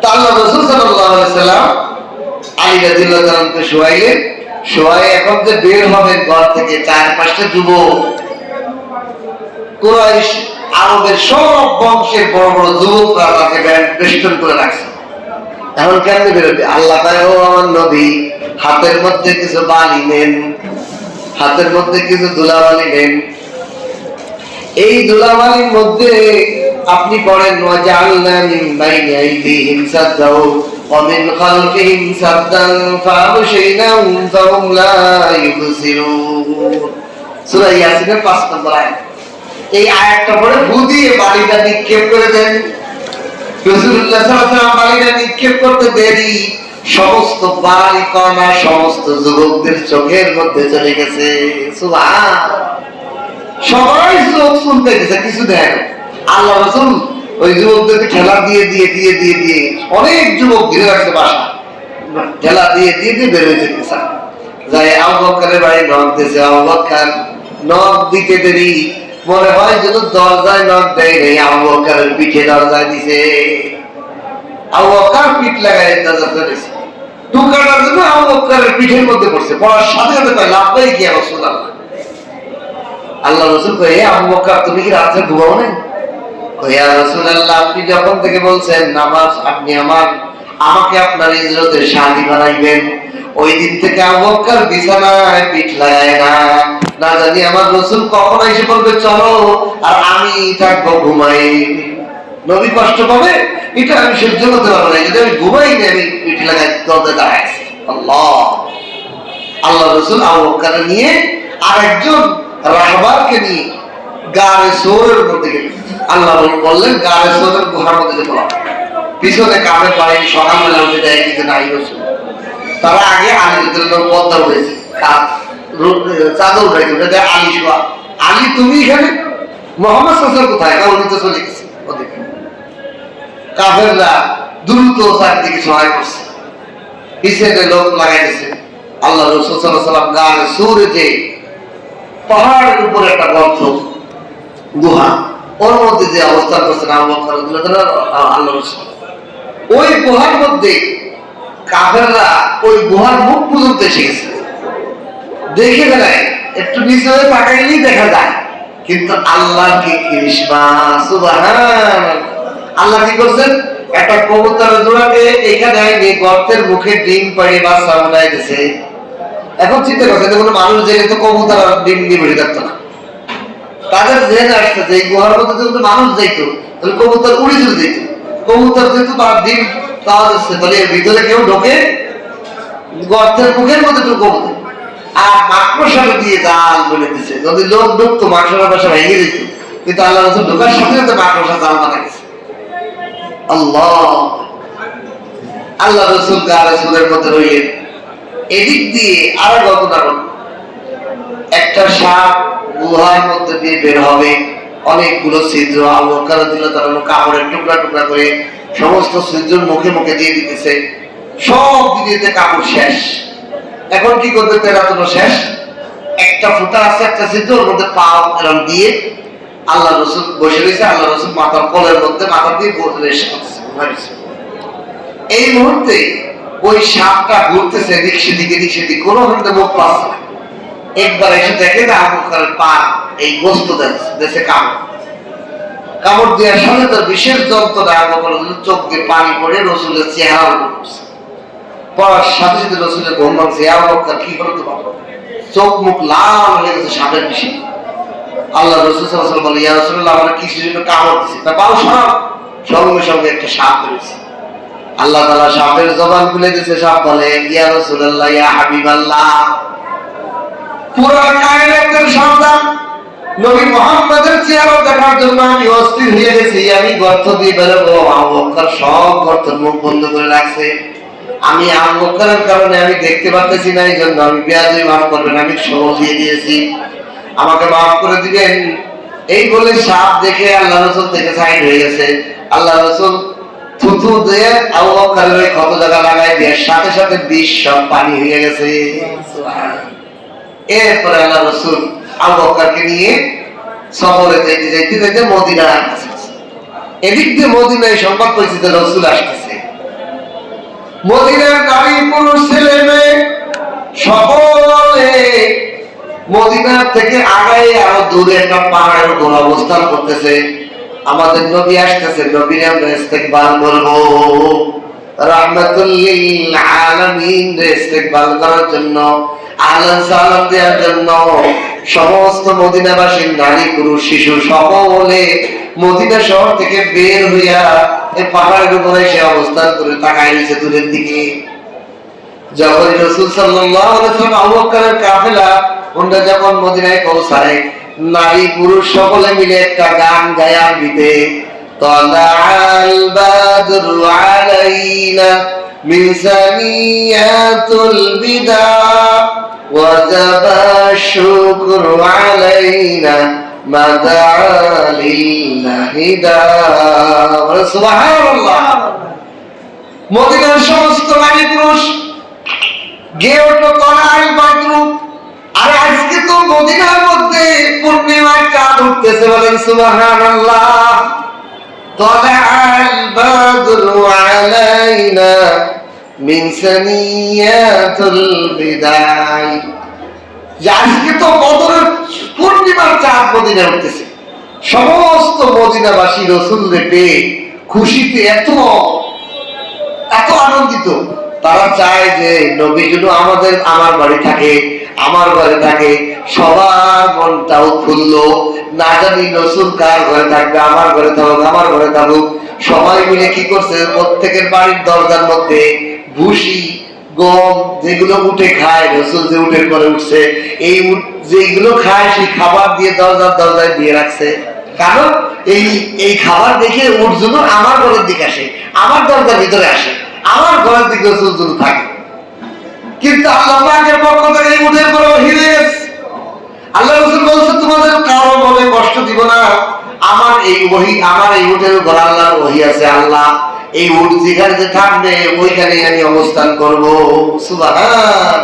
তো আল্লাহ রাসূল সাল্লাল্লাহু আলাইহি ওয়াসাল্লাম আলী রাদিয়াল্লাহু তাআলাকে শোয়াইলেন, শোয়াই এখন যে বের হবে ঘর থেকে, চারপাশে যুবক কুরাইশ আরবের সব বংশের বড় বড় যুবকরা তাকে বেষ্টন করে রাখছে। এখন কেমনি বেরোবে? আল্লাহ তাই, ও আমার নবী, হাতের মধ্যে কিছু বালি নেন, হাতের মধ্যে কিছু ধুলাবালি নেন, এই ধুলাবালির মধ্যে আপনি পড়েন ওয়াজআলনা মিন বাইনি আইদিহিম সাদ্দাও ওয়া মিন খালফিহিম সাদ্দান ফাআগশাইনাহুম ফাহুম লা ইউবসিরুন। সূরা ইয়াসিনের ৫ নম্বর আয়াত। এই আয়াতটা পড়ে ফু দিয়ে বালিটা নিক্ষেপ করে দেন। রাসূলুল্লাহ সাল্লাল্লাহু আলাইহি ওয়াসাল্লাম বালিটা নিক্ষেপ করতে দেরি, সমস্ত বালি কণা সমস্ত যুবকদের চোখের মধ্যে চলে গেছে। সুবহানাল্লাহ। সবাই চোখ শুনতে গেছে, কিছু দেয় না। আল্লাহ রাসূল ওই যুবকদেরকে ঠেলা দিয়ে দিয়ে দিয়ে দিয়ে দিয়ে অনেক যুবক ঘিরে রাখছে, বাসা ঠেলা দিয়ে দিয়ে দিয়ে বের হয়েছে। যাই আবু বকরের বাড়ি নখ দিয়েছে। আবু বকর নখ দিতে দেরি, মনে হয় যেন দরজায় নখ দেয় নেই, আবু বকরের পিঠে দরজায় দিছে। আবু বকর পিঠ লাগাই দরজা করেছে, টুকাটার জন্য আবু বকরের পিঠের মধ্যে পড়ছে। পড়ার সাথে সাথে তাই লাভবাই কি রাসূলুল্লাহ। আল্লাহ রাসূল কয়, আবু বকর তুমি কি রাতে ঘুমাও না? ইয়া রাসূলুল্লাহ, আপনি যখন থেকে বলছেন নামাজ আপনি আমাকে আপনার ইজ্জতের শাদি বানাইবেন, ওই দিন থেকে আবু বকর বিছানায় পিঠ লাগায় না। না জানি আমার রাসূল কখন এসে বলবে চলো, আর আমি থাকবো ঘুমাই। নবী কষ্ট পাবে, এটা আমি সহ্য করতে পারবো না। যদি আমি ঘুমাই না, আমি পিঠ লাগাই দরজায় দাঁড়ায় আছি। আল্লাহ রাসূল আবু বকর নিয়ে আরেকজন রাহবারকে নিয়ে গারে সৌরের মধ্যে গেলেন। আল্লাহ বললেন গারে সৌরের গুহার মধ্যে যেতে বলা। পিছনে কামে পাড়ি সকালবেলা উঠে দেয় কিন্তু নাই রসুল। তারা আগে আলী পদ্মা উঠেছে, চাদর উঠেছে, আলী শোয়া। আলী তুমি এখানে? মোহাম্মদ সাল্লাল্লাহু কোথায়? উনি তো চলে গেছে। ওদিকে কাফেররা দ্রুত চারদিকে সহায় করছে, পিছনে লোক লাগাইতেছে। আল্লাহ রাসূল সাল্লাল্লাহু আলাইহি ওয়াসাল্লাম গারে সৌরে যে পাহাড়ের উপরে একটা গর্ত গুহা, ওর মধ্যে যে অবস্থান করছেন আবু বকর আল্লাহ রাসূল, ওই গুহার মধ্যে কাফেররা ওই গুহার মুখ পর্যন্ত এসে গেছে। দেখে বেড়ায়, একটু নিচে হয়ে তাকাইলেই দেখা যায়, কিন্তু আল্লাহ কি কৃষ্ণা। সুবহানাল্লাহ। আল্লাহ কি করছেন? একটা কবুতরের জোড়াকে এইখানে আইনে গর্তের মুখে ডিম পাড়িয়ে বাচ্চা উঠাই দিয়েছে। এখন চিন্তা করছে, কোনো মানুষ জেনে তো কবুতর আর ডিম দিয়ে বেড়ে থাকতো না। তাদের জেনে আসছে যে এই গুহার মধ্যে যদি মানুষ যাইতো তাহলে কবুতর উড়ে চলে যেত। কবুতর যেহেতু তার ডিম পাওয়া যাচ্ছে, তাহলে এর ভিতরে কেউ ঢোকে, গর্তের মুখের মধ্যে ঢুকবো। আর মাকড়সাটা দিয়ে জাল বলে দিচ্ছে, যদি লোক ঢুকতো মাকড়সার বাসা ভেঙে দিত, কিন্তু আল্লাহ রাসূল ঢোকার সাথে সাথে মাকড়সা জাল বানাইছে। আল্লাহ রাসূল গায়ে রাসূলের মধ্যে রইয়ে এদিক দিয়ে আরো ঘটনা ঘটল। একটা সাপ গুহার মধ্যে দিয়ে বের হবে, অনেকগুলো ছিদ্র। আবু বকর রাদিয়াল্লাহু তাআলা কাপড়ের টুকরা টুকরা করে সমস্ত ছিদ্র মুখে মুখে দিয়ে দিতেছে। সব দিতে কাপড় শেষ। এখন কি করবে? তেরাতনো শেষ, একটা ফুটা আছে, একটা ছিদ্র, ওর মধ্যে পা এরকম দিয়ে আল্লাহ রাসূল বসে রয়েছে। আল্লাহ রাসূল মাথার কোলের মধ্যে মাথা দিয়ে রেস্ট করতেছে। এই মুহূর্তে ওই সাপটা ঘুরতেছে এদিক সেদিক এদিক সেদিক, কোনো মধ্যে মুখ পাচ্ছে না। একবার এসে দেখে যে আবু বকরের পা এই গোস্ত দেশে কামড় দেওয়ার সাথে তার বিশেষ যন্ত্রণা আবু বকর চোখ দিয়ে পানি পড়ে রসুলের চেহারা পড়ছে। পড়ার সাথে সাথে রসুলের ঘুম ভাঙছে। আবু বকর কি করতে পারবো, চোখ মুখ লাল হয়ে গেছে সাপের বিষে। আল্লাহ রাসূল সাল্লাল্লাহু আলাইহি ওয়াসাল্লাম বলে, ইয়া রাসূলুল্লাহ, আমার কিছু জন্য কামড় দিছে। তা পাও সাপ? সঙ্গে সঙ্গে একটা সাপ বেরিয়েছে। আল্লাহ তাআলা সাপের জবান খুলে দিয়েছে। সাপ বলে, ইয়া রাসূলুল্লাহ, ইয়া হাবিবাল্লাহ, পুরো কায়নাতের সন্তান নবী মুহাম্মদের চেহারা দেখার জন্য আমি অস্থির হয়ে গেছি। আমি গর্ত দিয়ে বেরোবো, আবু বকর সব গর্তের মুখ বন্ধ করে রাখছে। আমি আবু বকরের কারণে আমি দেখতে পাচ্ছি না, এই জন্য আমি বেয়াদবি মাফ করবেন, আমি সরল দিয়ে দিয়েছি, আমাকে মাফ করে দিবেন। এই বলে সাপ দেখে আল্লাহ রাসূল থেকে সাইড হয়ে গেছে। আল্লাহ রাসূল থুথু দিয়ে আবু বকরের ক্ষত জায়গা লাগাই দিয়ে সাথে সাথে বিষ সব পানি হয়ে গেছে। এরপরে আল্লাহ রাসূল আবু বকরকে নিয়ে সফরে যেতে যেতে যেতে মদিনা আসছে। এদিক দিয়ে মদিনায় সংবাদ পেয়েছে যে রাসূল আসতেছে। মদিনার নারী পুরুষ ছেলে মেয়ে সকলে মদিনা থেকে আগায় আরো দূরে একটা পাহাড়ের উপর অবস্থান করতেছে। আমাদের নবী আসতেছে, নবীর আমরা ইস্তেকবাল করবো, রাহমাতুল লিল আলামিন ইস্তেকবাল করার জন্য, আহলান সালাম দেওয়ার জন্য সমস্ত মদিনাবাসী নারী পুরুষ শিশু সকলে মদিনা শহর থেকে বের হইয়া এই পাহাড়ের উপরে সে অবস্থান করে তাকায় রয়েছে দূরের দিকে। যখন রাসূল সাল্লাল্লাহু আলাইহি ওয়াসাল্লাম আবু বকরের কাফেলা ওরা যখন মদিনায় পৌঁছায়, নারী পুরুষ সকলে মিলে একটা গান গায় আরবিতে, তালাআল বাদরু আলাইনা মিন সানিয়াতুল বিদা ওয়াজাবা শুকরু আলাইনা মাদা লিল্লাহি দা। সুবহানাল্লাহ। মদিনার সমস্ত নারী পুরুষ গেয়ে উঠলো তালাআল বাদরু। আর আজকে তো মদিনার মধ্যে পূর্ণিমার চাঁদ উঠতেছে, বলেন সুবহানাল্লাহ। তালাআল বাদরু আলাইনা মিন সানিয়াতুল বিদাই। আজকে তো বদরের পূর্ণিমার চাঁদ মদিনায় উঠতেছে। সমস্ত মদিনাবাসী রাসূলকে পেয়ে খুশিতে এত আনন্দিত, তারা চায় যে নবী যেন আমার বাড়ি থাকে, আমার ঘরে থাকে। সবার মনটা উৎফুল্ল, না জানি রাসূল কার ঘরে থাকবে, আমার ঘরে থাকুক, আমার ঘরে থাকুক। সবাই মিলে কি করছে, প্রত্যেকের বাড়ির দরজার মধ্যে ভুসি গম যেগুলো উঠে খায়, রাসূল যে উঠের পরে উঠছে, এই যেগুলো খায় সেই খাবার দিয়ে দরজায় দিয়ে রাখছে। কারণ এই খাবার দেখে উঠ যেন আমার ঘরের দিকে আসে, আমার দরজার ভিতরে আসে, আমার ঘরের দিকে রাসূল যেন থাকে। কিন্তু আল্লাহ পাকের পক্ষ থেকে এই উটের পরে ওহী হয়ে গেছে। আল্লাহ রাসূল বলছে, তোমাদের কারো মনে কষ্ট দিব না, আমার এই উটের উপর আল্লাহর ওহী আছে। আল্লাহ এই উট যেখানে যে থাকবে ওইখানে আমি অবস্থান করব। সুবহান।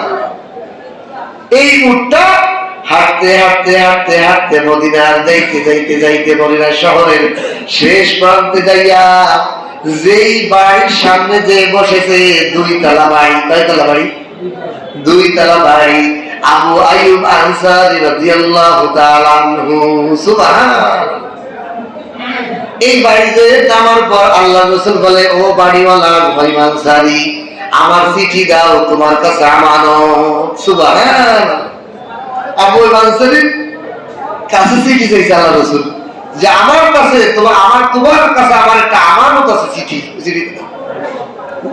এই উটটা হাঁটতে হাঁটতে হাঁটতে হাঁটতে মদিনার যাইতে মদিনা শহরের শেষ প্রান্তে যাইয়া যেই বাড়ির সামনে যে বসেছে, 2 তলা বাড়ি। কয় তলা বাড়ি? 2 তলা বাড়ি। আবু আইয়ুব আনসারী রাদিয়াল্লাহু তাআলা আনহু। সুবহান। এই বাড়িতে নামার পর আল্লাহ রাসূল বলে, ও বাড়িওয়ালা ভাই আনসারী, আমার চিঠি দাও, তোমার কাছে আমানত। সুবহান। আবু আনসারীর কাছে চিঠি চাইছে আল্লাহ রাসূল যে আমার কাছে তোমার কাছে আমার একটা আমানত আছে, চিঠি দাও।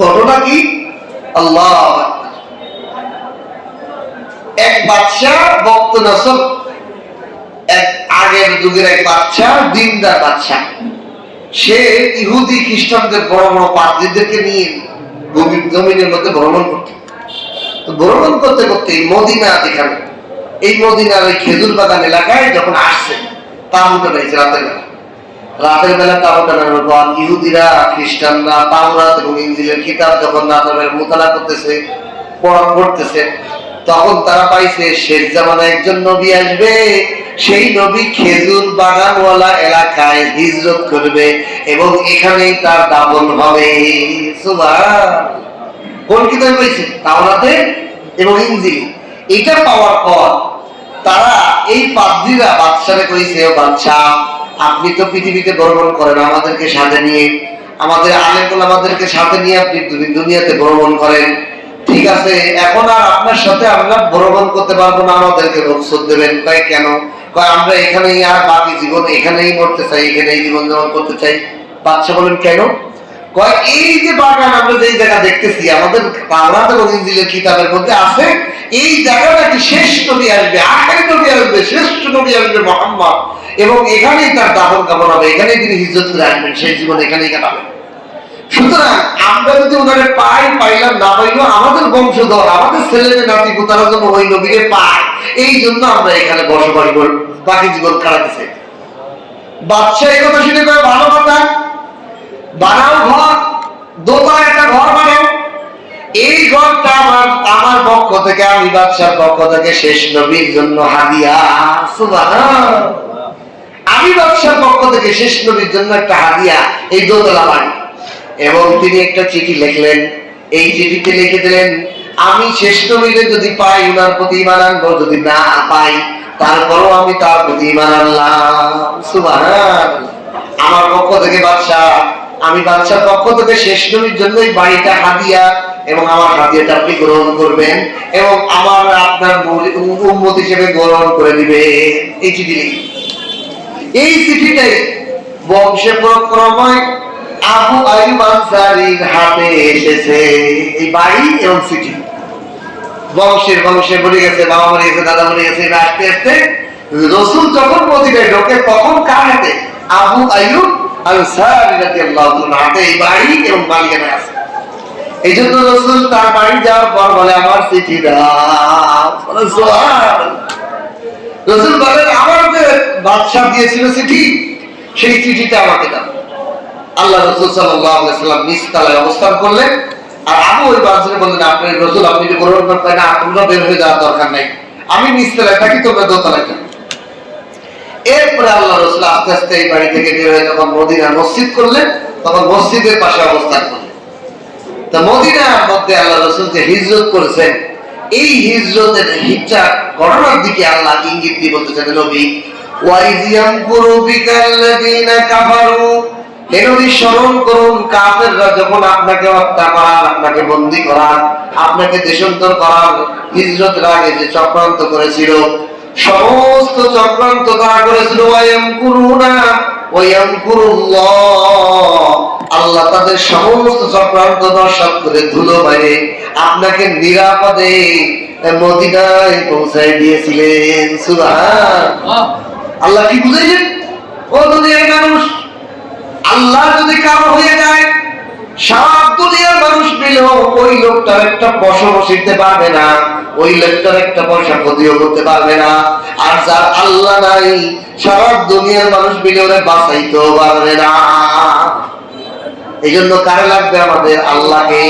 ঘটনা কি? আল্লাহ, এক বাদশা বক্ত নসর, এক আগের যুগের এক বাদশা, দিনদার বাদশা, সে ইহুদি খ্রিস্টানদের বড় বড় পাদ্রীদেরকে নিয়ে জমিনের মধ্যে ভ্রমণ করতে করতে মদিনা, যেখানে এই মদিনার ওই খেজুর বাগান এলাকায় যখন আসছে, তাঁবুটা রয়েছে রাতের বেলা তাঁবুটা নামানোর পর ইহুদিরা খ্রিস্টানরা তাওরাত এবং ইনজিলের কিতাব যখন রাতের বেলা মোতালা করতেছে, পড়তেছে, তখন তারা পাইছে শেষ জামানায় একজন নবী আসবে। সেই নবী খেজুর বাগানওয়ালা এলাকায় হিজরত করবে এবং এখানেই তার দাফন হবে। সুবহান। কোন কিতাব পাইছে? তাওরাতে এবং ইনজিল। এটা পাওয়ার পর তারা এই পাদ্রীরা বাদশারে কইছে, ও বাদশা, আপনি তো পৃথিবীতে ভ্রমণ করেন আমাদেরকে সাথে নিয়ে, আমাদের আলেমুল আমাদেরকে সাথে নিয়ে আপনি দুনিয়াতে ভ্রমণ করেন, ঠিক আছে, এখন আর আপনার সাথে আমরা ভ্রমণ করতে পারবো না, আমাদেরকে রুখসত দেবেন। কয় কেন? কয় আমরা এখানেই আর বাকি জীবন এখানেই মরতে চাই, এখানেই জীবন যাপন করতে চাই। বাদশা বলেন কেন? কয় এই যে বাগান আমরা যেই জায়গা দেখতেছি, আমাদের তাওরাত এবং ইনজিলের কিতাবের মধ্যে আছে, এই জায়গাটা কি শেষ নবী আসবে, আখেরি নবী আসবে, শ্রেষ্ঠ নবী আসবে মুহাম্মদ, এবং এখানেই তার দাফন কাফন হবে, এখানেই তিনি হিজরত করে আসবেন, সেই জীবন এখানেই কাটাবেন। সুতরাং আমরা যদি ওনারে পাইলাম, না পাইলেও আমাদের বংশধর, আমাদের ছেলেদের নাতি পুতারা যেন ওই নবীরে পায়, এই জন্য আমরা এখানে বসবাস করি, বাকি জীবন কাটাতে চাই। বাদশা এই কথা শুনে কয়, ভালো কথা, বানাও ঘর, দোতলা একটা ঘর বানাও। এই ঘরটা আমার পক্ষ থেকে, আমি বাদশার পক্ষ থেকে শেষ নবীর জন্য হাদিয়া। সুবহান। আমি বাদশার পক্ষ থেকে শেষ নবীর জন্য একটা হাদিয়া, এই দোতলা বাড়ি। এবং তিনি একটা চিঠি লিখলেন, এই চিঠিতে লিখে দিলেন, আমি শেষ নবীকে যদি পাই উনার প্রতি ঈমান আনবো, যদি না পাই তারপরও আমি তার প্রতি ঈমান আনলাম। সুবহানাল্লাহ। আমার পক্ষ থেকে বাদশাহ, আমি বাদশার পক্ষ থেকে শেষ নবীর জন্য এই বাড়িটা হাদিয়া, এবং আমার হাদিয়াটা আপনি গ্রহণ করবেন এবং আমার আপনার উম্মত হিসেবে গ্রহণ করে দিবে। এই চিঠি লিখি। এই চিঠিটাই বংশে প্রক্রমে আবু আইয়ুব আনসারীর হাতে এসেছে। এই বাড়ি এবং চিঠি বংশে বলে গেছে, বাবা মরে গেছে, দাদা মরে গেছে। আস্তে আস্তে রাসূল যখন মদিনায় ঢোকে তখন কার হাতে? আবু আইয়ুব আনসারী রাদিয়াল্লাহু তাআলা হাতে এই বাড়ি এবং মালিকানা আছে। এই জন্য রাসূল তার বাড়ি যাওয়ার পর বলে, আমার চিঠি দাও। রাসূল বলেন, আমার যে বাদশা দিয়েছিল চিঠি, সেই চিঠিটা আমাকে দাও। আল্লাহ রাসূল সাল্লাল্লাহু আলাইহি ওয়াসাল্লাম নিচতলায় অবস্থান করলেন, আর আবু ওই বাদশাকে বললেন, আপনি রাসূল, আপনি যে গ্রহণ করবেন না, তোমরা বের হয়ে যাওয়ার দরকার নাই, আমি নিচতলায় থাকি, তোমরা দোতলায় থাকো। এরপরে আল্লাহ রাসূল আস্তে আস্তে এই বাড়ি থেকে বের হয়ে যখন মদিনা মসজিদ করলেন, তখন মসজিদের পাশে অবস্থান করলেন। তা মদিনার মধ্যে আল্লাহ রাসূল যে হিজরত করেছেন, এই হিজরতের হিজরত ঘটনার দিকে আল্লাহ ইঙ্গিত দিয়ে বলতেছেন, নবী ওয়াইজ ইয়ামকুরু বিকাল্লাযিনা কাফারু, হে নবী স্মরণ করুন, কাফেররা যখন আপনাকে হত্যা করার, আপনাকে বন্দী করার, আপনাকে দেশান্তর করার হিজরতের আগে যে চক্রান্ত করেছিল, সমস্ত চক্রান্ত তারা করেছিল। ওয়ায়ামকুরুনা ওয়ায়ামকুরুল্লাহ, আল্লাহ তাদের সমস্ত চক্রান্ত নস্যাৎ করে ধুলো বাইরে আপনাকে নিরাপদে মদিনায় পৌঁছায় দিয়েছিলেন। সুবহানাল্লাহ। আল্লাহ কি বুঝাইলেন? ও দুনিয়ার মানুষ, আল্লাহ যদি কারো হয়ে যায়, সারা দুনিয়ার মানুষ মিলেও ওই লোকটার একটা পয়সা বসিতে পারবে না, ওই লোকটার একটা পয়সা ক্ষতিও করতে পারবে না। আর যার আল্লাহ নাই, সারা দুনিয়ার মানুষ মিলে ওরে বাঁচাইতেও পারবে না। এই জন্য কারে লাগবে? আমাদের আল্লাহকে।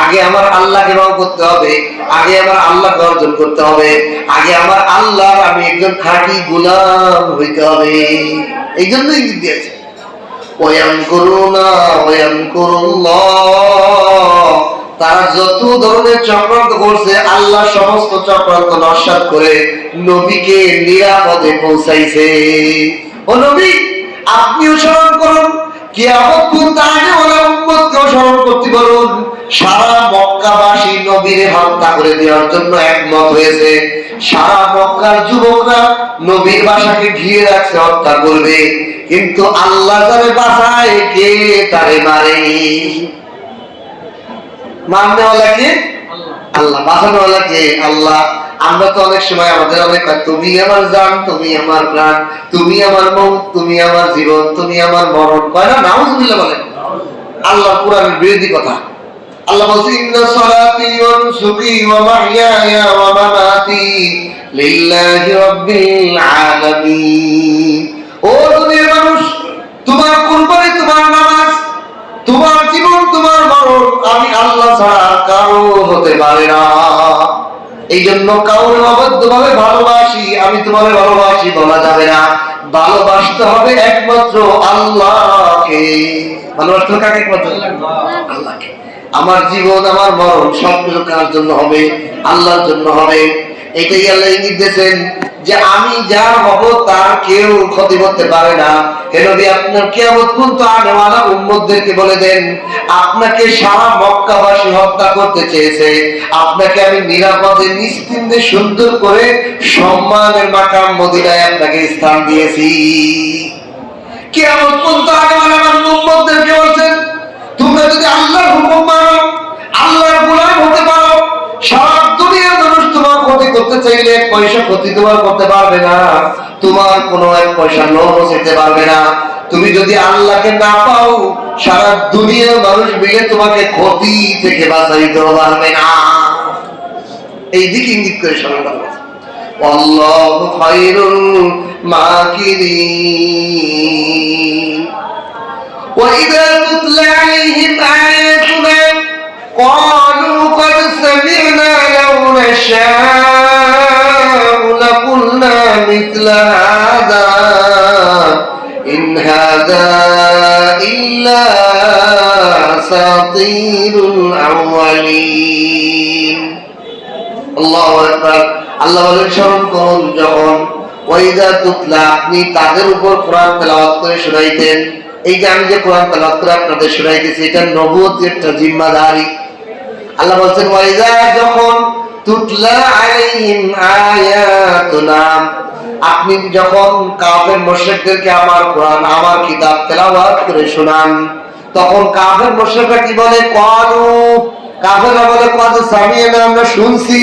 আগে আমার আল্লাহকে রং করতে হবে, আগে আমার আল্লাহকে অর্জন করতে হবে, আগে আমার আল্লাহ, আমি একজন খাঁটি গোলাম হইতে হবে। এই জন্য ইঙ্গিত দিয়েছে, তারা যত ধরনের চক্রান্ত করছে, আল্লাহ সমস্ত চক্রান্ত নস্যাৎ করে নবীকে নিরাপদে পৌঁছাইছে। ও নবী, আপনিও স্মরণ করুন, কিয়ামত পর্যন্ত আগে ওলা উম্মতকেও স্মরণ করতে বলুন। সারা মক্কাবাসী নবীরে হত্যা করে দেওয়ার জন্য একমত হয়েছে। সারা মক্কার যুবকরা নবীর বাসাকে ঘিরে রাখছে, হত্যা করবে, কিন্তু আল্লাহ যারে বাঁচায়, কে তারে মারে? মারনেওয়ালা কে? আল্লাহ। বাঁচানোওয়ালা কে? আল্লাহ। আমরা তো অনেক সময় আমাদের অনেক, তুমি আমার জান, তুমি আমার প্রাণ, তুমি আমার মৌত, তুমি আমার জীবন, তুমি আমার মরণ, কয় না? নাউযুবিল্লাহ বলেন। আল্লাহ কোরআনের বিরোধী কথা। আল্লাহ বলছে, ইন্না সালাতি ওয়া নুসুকি ওয়া মাহইয়ায়া ওয়া মামাতি লিল্লাহি রাব্বিল আলামিন। ও দুনিয়ার মানুষ, তোমার কুরবানি, তোমার নামাজ, তোমার জীবন, তোমার মরণ আমি আল্লাহ ছাড়া কারো হতে পারে না। এই জন্য কাউকে অবাধ্যভাবে ভালোবাসি, আমি তোমাকে ভালোবাসি বলা যাবে না। ভালোবাসতে হবে একমাত্র আল্লাহকে। ভালোবাসতে হবে কাকে? একমাত্র আল্লাহকে। আমার জীবন, আমার মরণ সবকিছু কার জন্য হবে? আল্লাহর জন্য হবে। এটাই আল্লাহ ইঙ্গিত দিয়েছেন যে আমি যা হব তার কেউ ক্ষতি করতে পারে না। হে নবী, আপনার কিয়ামত পর্যন্ত আনেওয়ালা উম্মতদেরকে বলে দেন, আপনাকে সারা মক্কাবাসী হত্যা করতে চেয়েছে, আপনাকে আমি নিরাপদে নিশ্চিন্তে সুন্দর করে সম্মানের মাকাম মদিনায় আপনাকে স্থান দিয়েছি। কিয়ামত পর্যন্ত আনেওয়ালা উম্মতদেরকে বলছেন, তোমরা যদি আল্লাহর হুকুম মানো, আল্লাহর গোলাম হতে পারো, সারা দুনিয়ার মানুষ তোমার ক্ষতি করতে চাইলে এক পয়সা ক্ষতি তোমার করতে পারবে না, তোমার কোনো এক পয়সা লোভ যেতে পারবে না। তুমি যদি আল্লাহকে না পাও, সারা দুনিয়ার মানুষ মিলে তোমাকে ক্ষতি থেকে বাঁচাইতেও পারবে না। এই দিকে ইঙ্গিত করে স্মরণ করবে, আল্লাহু খায়রুল মাকিরিন। وإذا تتلى عليهم آياتنا قالوا قد سمعنا لو نشاء لقلنا مثل هذا إن هذا إلا أساطير الأولين. আল্লাহু আকবার। আল্লাহ বলেন স্মরণ করুন যখন ওয়াইদা তুতলা আপনি তাদের উপর কোরআন তেলাওয়াত করে শোনাইতেন। এই যে আমি যে কোরআন তেলাওয়াত করে আপনাদের শোনাইতেছি এটা নবুয়তের একটা জিম্মাদারি। আল্লাহ বলছেন ওয়াইদা যখন তুতলা আলাইহিম আয়াতুনা আপনি যখন কাফের মুশরিকদেরকে আমার কোরআন আমার কিতাব তেলাওয়াত করে শোনান তখন কাফের মুশরিকরা কি বলে ক্বালু কাফেররা বলে কদ সামি'না আমরা শুনছি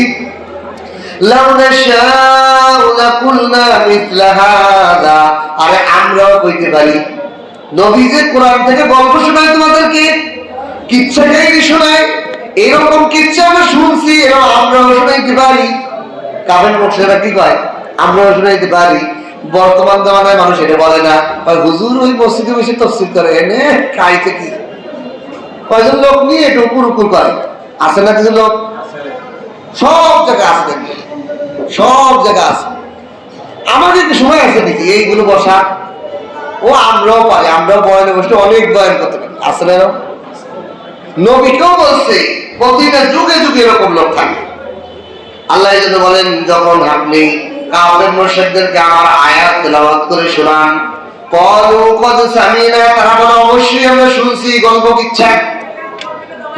লাউ নাশাউ লাকুলনা মিথলা হাযা আরে আমরাও কইতে পারি। নবী যে কোরআন থেকে গল্প শোনায় তোমাদেরকে কিচ্ছা কাহিনী শোনায় এরকম কিচ্ছা আমরা শুনছি এরকম আমরাও শোনাইতে পারি। কাফের মুশরিকরা কি কয় আমরাও শোনাইতে পারি। বর্তমান জামানায় মানুষ এটা বলে না হুজুর ওই মসজিদে বসে তাফসীর করে এনে খাইতে কি কয়জন লোক নিয়ে একটু উপর উপর করে আছে না কিছু লোক সব জায়গায় আছে দেখবেন সব জায়গায় আছে। আমাদের কি সময় আছে নাকি এইগুলো বসা ও আমরাও পারি আমরাও বয়ানে বসে অনেক বয়ান করতে পারি আছে না। নবীকেও বলছে প্রতিটা যুগে যুগে এরকম লোক থাকে। আল্লাহ এই জন্য বলেন যখন আপনি কাফের মুশরিকদেরকে আমার আয়াত তেলাওয়াত করে শোনান ক্বালু কদ সামি'না তারা বলে অবশ্যই আমরা শুনছি গল্প কিচ্ছা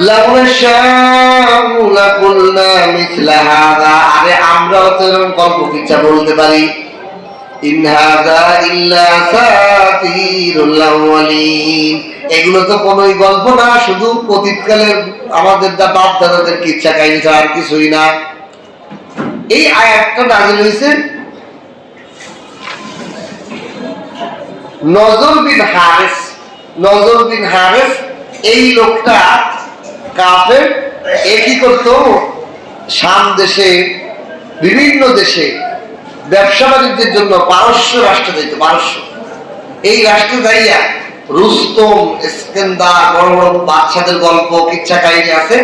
লাউ নাশাউ লাকুলনা মিথলা হাযা আরে আমরাও তো এরকম গল্প কিচ্ছা বলতে পারি। ইন হাযা ইল্লা আসাতিরুল আউয়ালিন এগুলো তো কোনোই গল্প না শুধু অতীতকালের আমাদের বাপ দাদাদের কিচ্ছা কাহিনী ছাড়া আর কিছুই না। এই আয়াতটা নাযিল হয়েছে নজর বিন হারিস এই লোকটা কাফের একই করতো শাম দেশে বিভিন্ন দেশে ব্যবসা বাণিজ্যের জন্য পারস্য রাষ্ট্রে যাইতো। পারস্য এই রাষ্ট্রে যাইয়া রুস্তম ইস্কেন্দার বড় বড় বাদশাদের গল্প কিচ্ছা কাহিনী আছে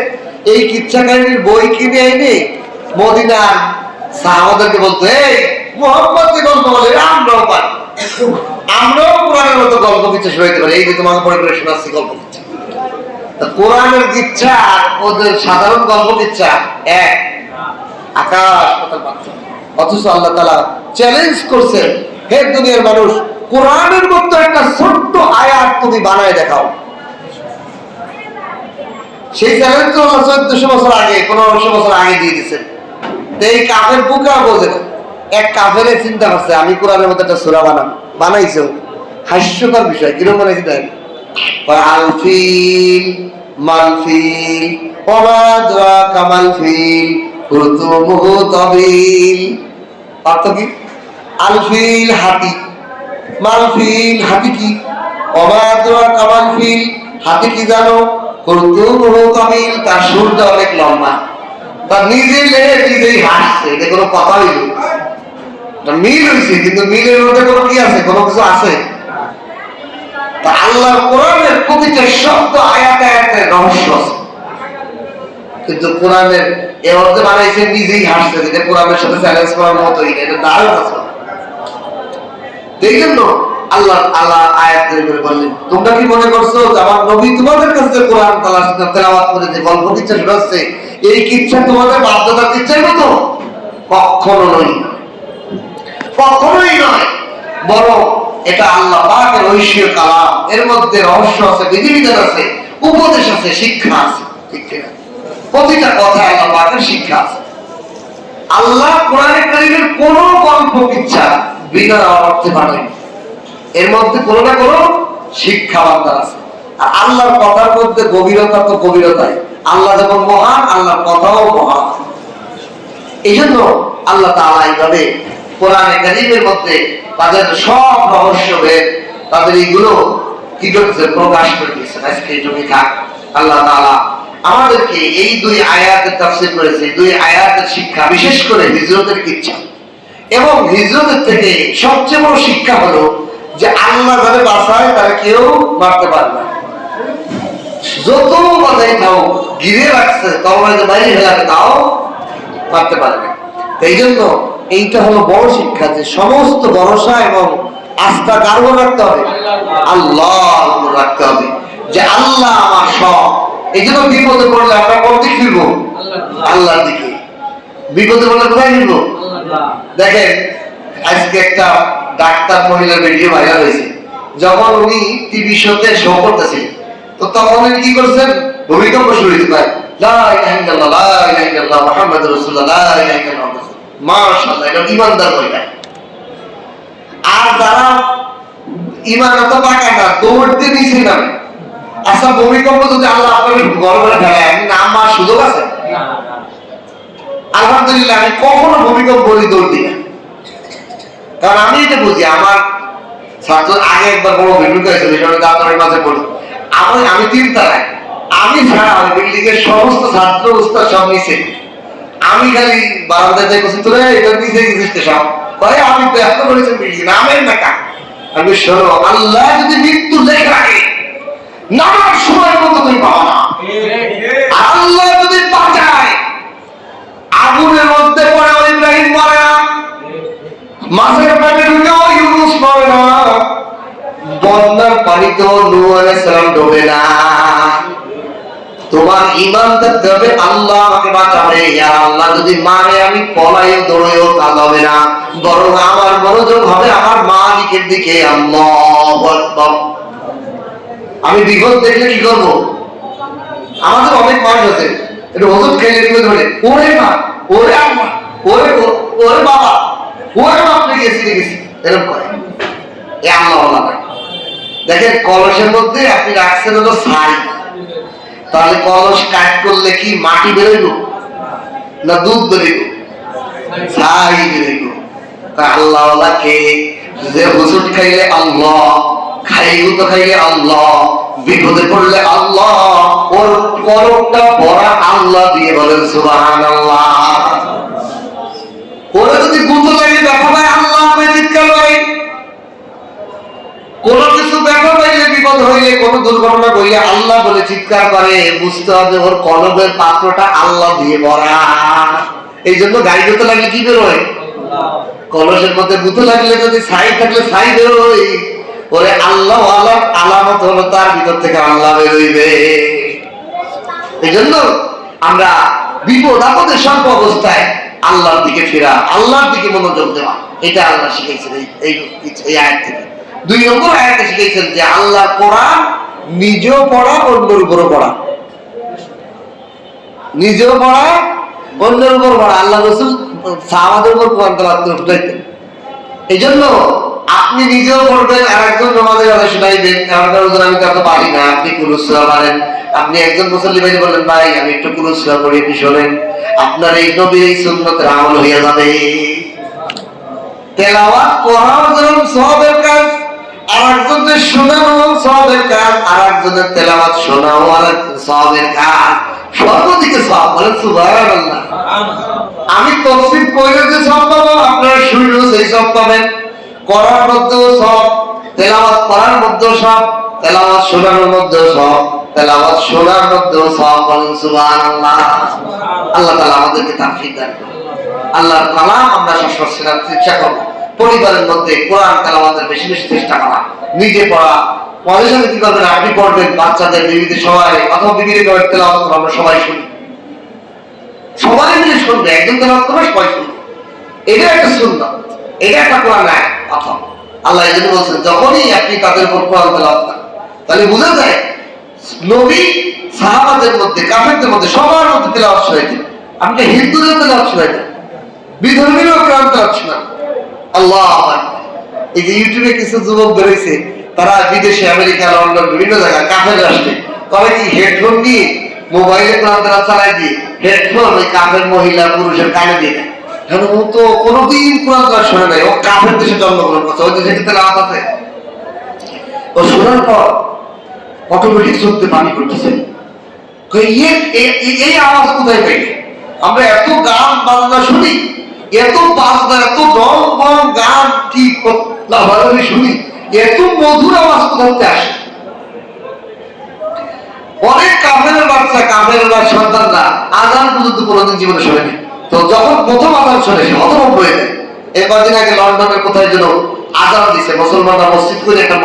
এই কিচ্ছা কাহিনীর বই কিনে এনে মদিনার সাহাবাদেরকে বলতো এই মুহাম্মদের গল্প বলে আমরাও পারি আমরাও কোরআনের মতো গল্প কিচ্ছা শোনাইতে পারি। এই যে তোমাকে পড়ে পড়ে শোনাচ্ছি গল্প কিচ্ছা কোরআনের কিচ্ছা আর ওদের সাধারণ গল্প কিচ্ছা এক আকাশ পাতাল পার্থক্য। অথচ আল্লাহ তাআলা চ্যালেঞ্জ করছেন হে দুনিয়ার মানুষ কোরআনের মতো একটা ছোট্ট আয়াত তুমি বানায় দেখাও। সেই চ্যালেঞ্জ তো 1400 বছর আগে 1500 বছর আগে দিয়ে দিয়েছেন। এই কাফের বুকা বোঝে না। এক কাফের চিন্তা করছে আমি কোরআনের মতো একটা সূরা বানাইছো হাস্যকর বিষয় কিরকম বানাইছি দেন আলফিল মালফিল ওমা আদরাকা মালফিল কুতুবুহু তাবিল অর্থ কি আলফিল হাতি মালফিল হাতি কি ওমা আদরাকা মালফিল হাতি কি জানো কুতুবুহু তাবিল তার সুরটা অনেক লম্বা তার নিজে লেগে নিজেই হাসছে এটা কোনো কথা হইল মিল হয়েছে কিন্তু মিলের মধ্যে কোনো কি আছে কোনো কিছু আছে। তা আল্লাহর কোরআনের প্রতিটা শব্দ আয়াতে আয়াতে রহস্য আছে কিন্তু কোরআনের এর অর্থে বানাইছে নিজেই হাসছে যেটা কোরআনের সাথে চ্যালেঞ্জ করার মতোই এটা দারুণ আছে। এই জন্য আল্লাহ আয়াত করে বললেন তোমরা কি মনে করছো যে আমার নবী তোমাদের কাছে কোরআন তেলাওয়াত করে যে গল্প কিচ্ছা শোনাচ্ছে এই কিচ্ছা তোমাদের বাপ দাদার কিচ্ছার মতো কখনোই নয় বরং এটা আল্লাহ পাকের ঐশ্বর্য কালাম এর মধ্যে রহস্য আছে বিধিবিধান আছে উপদেশ আছে শিক্ষা আছে। ঠিক কিনা প্রতিটা কথা আল্লাহ পাকের শিক্ষা আছে। আল্লাহ কোরআনে কারীমের কোন গল্প কিচ্ছা বিনা অর্থে বানায় এর মধ্যে কোনো না কোনো শিক্ষা বার্তা আছে। আর আল্লাহর কথার মধ্যে গভীরতা তো গভীরতাই আল্লাহ যেমন মহান আল্লাহর কথাও মহান। এই জন্য আল্লাহ তাআলা এইভাবে কোরআনে কারীমের মধ্যে তাদের সব রহস্য ভেদ তাদের এইগুলো কি করছে প্রকাশ করে দিয়েছেন। আজকে জমি থাক আল্লাহ তাআলা আমাদেরকে এই দুই আয়াতের তাফসীর করেছে। দুই আয়াতের শিক্ষা বিশেষ করে হিজরতের কিচ্ছা এবং হিজরতের থেকে সবচেয়ে বড় শিক্ষা হলো যে আল্লাহ যারা বাঁচায় তারা কেউ মারতে পারবে না। যত বাধাই থাও ঘিরে রাখছে তরবারিতে বাইরে ফেলাবে তাও মারতে পারবে। এই জন্য এইটা হলো বড় শিক্ষা যে সমস্ত ভরসা এবং আস্থা কার উপর রাখতে হবে আল্লাহর উপর রাখতে হবে যে আল্লাহ আমার সব। এই জন্য বিপদে পড়লে আমরা কোন দিকে ফিরবো আল্লাহর দিকে। বিপদে বলে কোথায় নিব? দেখেন আজকে একটা ডাক্তার মহিলার ভিডিও ভাইরাল হয়েছে, যখন উনি টিভি শোতে শো করতেছেন, তো তখন উনি কি করছেন, ভূমিকম্প শুরু হয়েছে, ভাই লা ইলাহা ইল্লাল্লাহ লা ইলাহা ইল্লাল্লাহ মুহাম্মাদুর রাসূলুল্লাহ লা ইলাহা ইল্লাল্লাহ, মাশাআল্লাহ, এটা ইমানদার মহিলা। আর যারা ইমান অত পাকা না, দৌড়তে নিচে নামে। আচ্ছা, ভূমিকম্প যদি আল্লাহ আপনাকে গড় করে ফেলে, আপনি নামার সুযোগ আছে? আলহামদুলিল্লাহ, আমি কখনো ভূমিকম্প বলি দৌড় দিই না, কারণ আমি এটা বুঝি। আমার ছাত্র আগে একবার বড় ভিডিও করেছিল, আপনার মাঝে পড়ি, আমি 3 তলায়, আমি ছাড়া বিল্ডিং এর সমস্ত ছাত্র উস্তাদ সব নিচে, আমি খালি বারান্দাতে বসে, তোরা এটা নিচে গেছিস সব, আমি তো এত বলেছি বিল্ডিং নামের না। আমি শোনো, আল্লাহ যদি মৃত্যু লেখা রাখে, নামার সময় মতো তুমি পাও না। আল্লাহ যদি বাঁচায়, আগুনের মধ্যে পড়ে ইব্রাহিম মরে না, মাছের পেটে ঢুকেও ইউনুস মরে না, বন্যার পানিতেও নূহ আলাইহিস সালাম ডোবে না। তোমার ঈমান থাকতে হবে, আল্লাহ আমাকে বাঁচাবে। ইয়া আল্লাহ যদি মারে, আমি পলাইও দৌড়েও কাজ হবে না, বরং আমার মনোযোগ হবে আমার মালিকের দিকে। আল্লাহু আকবার। আমি বিপদ দেখলে কি করব? আমাদের অনেক মানুষ আছে, একটু ওষুধ খেলে বিপদ হলে ওরে মা, ওরে আম্মা, ওরে বাবা, ওরে বাপ গেছি এরকম করে। এ আল্লাহ দেখেন, কলসের মধ্যে আপনি রাখছেন হলো ছাই, তাহলে কলস কাট করলে কি মাটি বেরোইব না দুধ বেরোইব? ছাই বেরোইব। আল্লাহ কে? যে ওষুধ খাইলে আল্লাহ, খাইও তো খাইলে আল্লাহ, বিপদে পড়লে আল্লাহ, ওর কলমটা ভরা আল্লাহ দিয়ে বলেন সুবহানাল্লাহ। ওরা যদি গুঁতো লাগে ব্যথা পায়, আল্লাহ আপনি চিৎকার করে। কোন কিছু ব্যথা পাইলে, বিপদ হইলে, কোন দুর্ঘটনা হইলে আল্লাহ বলে চিৎকার করে, বুঝতে হবে ওর কলমের পাত্রটা আল্লাহ দিয়ে ভরা। এই জন্য গাড়ি গুঁতো লাগলে কি বেরোয়? কলসের মধ্যে গুঁতো লাগলে যদি ছাই থাকলে ছাই বেরোয়। ওরে আল্লাহ আলামত হলো তার ভিতর থেকে আল্লাহ বেরোইবে। এই জন্য আমরা বিপদ আপদে সর্ব অবস্থায় আল্লাহর দিকে ফেরা, আল্লাহর দিকে মনোযোগ দেওয়া, এটা আল্লাহ শিখাইছেন এই আয়াত থেকে। 2 নম্বর আয়াতে শিখাইছেন যে আল্লাহ কোরআন নিজেও পড়া, অন্যের উপরও পড়া, নিজেও পড়া, অন্যের উপর পড়া। আল্লাহ রাসূল সাহাবাদের উপর কোরআন তেলাওয়াত করতেন। এই জন্য আপনি নিজেও পড়বেন, আর একজন নামাজে কথা শুনাইবেন। আমি তো এত পারি না, আপনি কুরআন সূরা পারেন, আপনি একজন মুসল্লি ভাই বলেন, ভাই আমি একটু কুরআন সূরা পড়ি, আপনি শোনেন, আপনার এই নবীর এই সুন্নতের আমল হয়ে যাবে। তেলাওয়াত পড়াও যেমন সওয়াবের কাজ, আর একজনের শোনানো সওয়াবের কাজ, আর একজনের তেলাওয়াত শোনাও আর সওয়াবের কাজ, সর্বদিকে সওয়াব। বলেন সুবহানাল্লাহ। আমি তাফসীর কইলে যে সওয়াব পাবো, আপনারা শুনলেও সেই সওয়াব পাবেন। করার মধ্যেও সওয়াব, তেলাওয়াত করার মধ্যেও সওয়াব, তেলাওয়াত শোনানোর মধ্যেও সওয়াব, তেলাওয়াত শোনার মধ্যেও সওয়াব। বলেন সুবহানাল্লাহ। আল্লাহ তাআলা আমাদেরকে তাওফীক দান করুন। আল্লাহর কালাম আমরা সবসময় শোনার চেষ্টা করব। পরিবারের মধ্যে কোরআন তেলাওয়াতের বেশি বেশি চেষ্টা করা, নিজে পড়া। মাঝে সাথে কি করবেন, আপনি পড়বেন, বাচ্চাদের, বিবিদের সবাই, অথবা বিবিদের তেলাওয়াত করবো, আমরা সবাই শুনি, সবাই মিলে শুনবে, একজন তেলাওয়াত করবে সবাই শুনবে। এটা একটা সুন্নাত, এটা একটা কোরআন আয়াত। অথবা আল্লাহ এই জন্য বলছেন, যখনই আপনি তাদের উপর কোরআন তেলাওয়াত করেন, তাহলে বোঝা যায় নবী সাহাবাদের মধ্যে, কাফেরদের মধ্যে, সবার মধ্যে তেলাওয়াত শোনাইতেন। আপনি হিন্দুদের তেলাওয়াত শোনাইতেন, বিধর্মীরও কোরআন তেলাওয়াত শোনান। আল্লাহ আকবার। এই যে ইউটিউবে কিছু যুবক বেরোইছে, তারা বিদেশে, আমেরিকা, লন্ডন, বিভিন্ন জায়গায় কাফের রাষ্ট্রে, তবে কি হেডফোন নিয়ে মোবাইলে কোরআন তেলাওয়াত চালাই দিয়ে হেডফোন ওই কাফের মহিলা পুরুষের কানে দিয়ে দেয়। ও তো কোনোদিন কোরআন তেলাওয়াত শোনে নাই, ও কাফের দেশে জন্মগ্রহণ করছে, ওই দেশে তেলাওয়াত আছে। ও শোনার পর অটোমেটিক চোখতে পানি করতেছে, এই আওয়াজ কোথায় পাই? আমরা এত গান বাজনা শুনি, এত বাজনা, এত রং বরং গান কি শুনি, এত মধুর আওয়াজ কোথাতে আসে? অনেক কাফের বাচ্চা, কাফের সন্তানরা আজান পর্যন্ত কোনোদিন জীবনে শোনেনি। তো যখন প্রথম আজান শোনে, সে হতভম্ব হয়ে যায়। এই কদিন আগে লন্ডনের কোথায় যেন আজান দিছে, মুসলমানরা মসজিদ করে একটা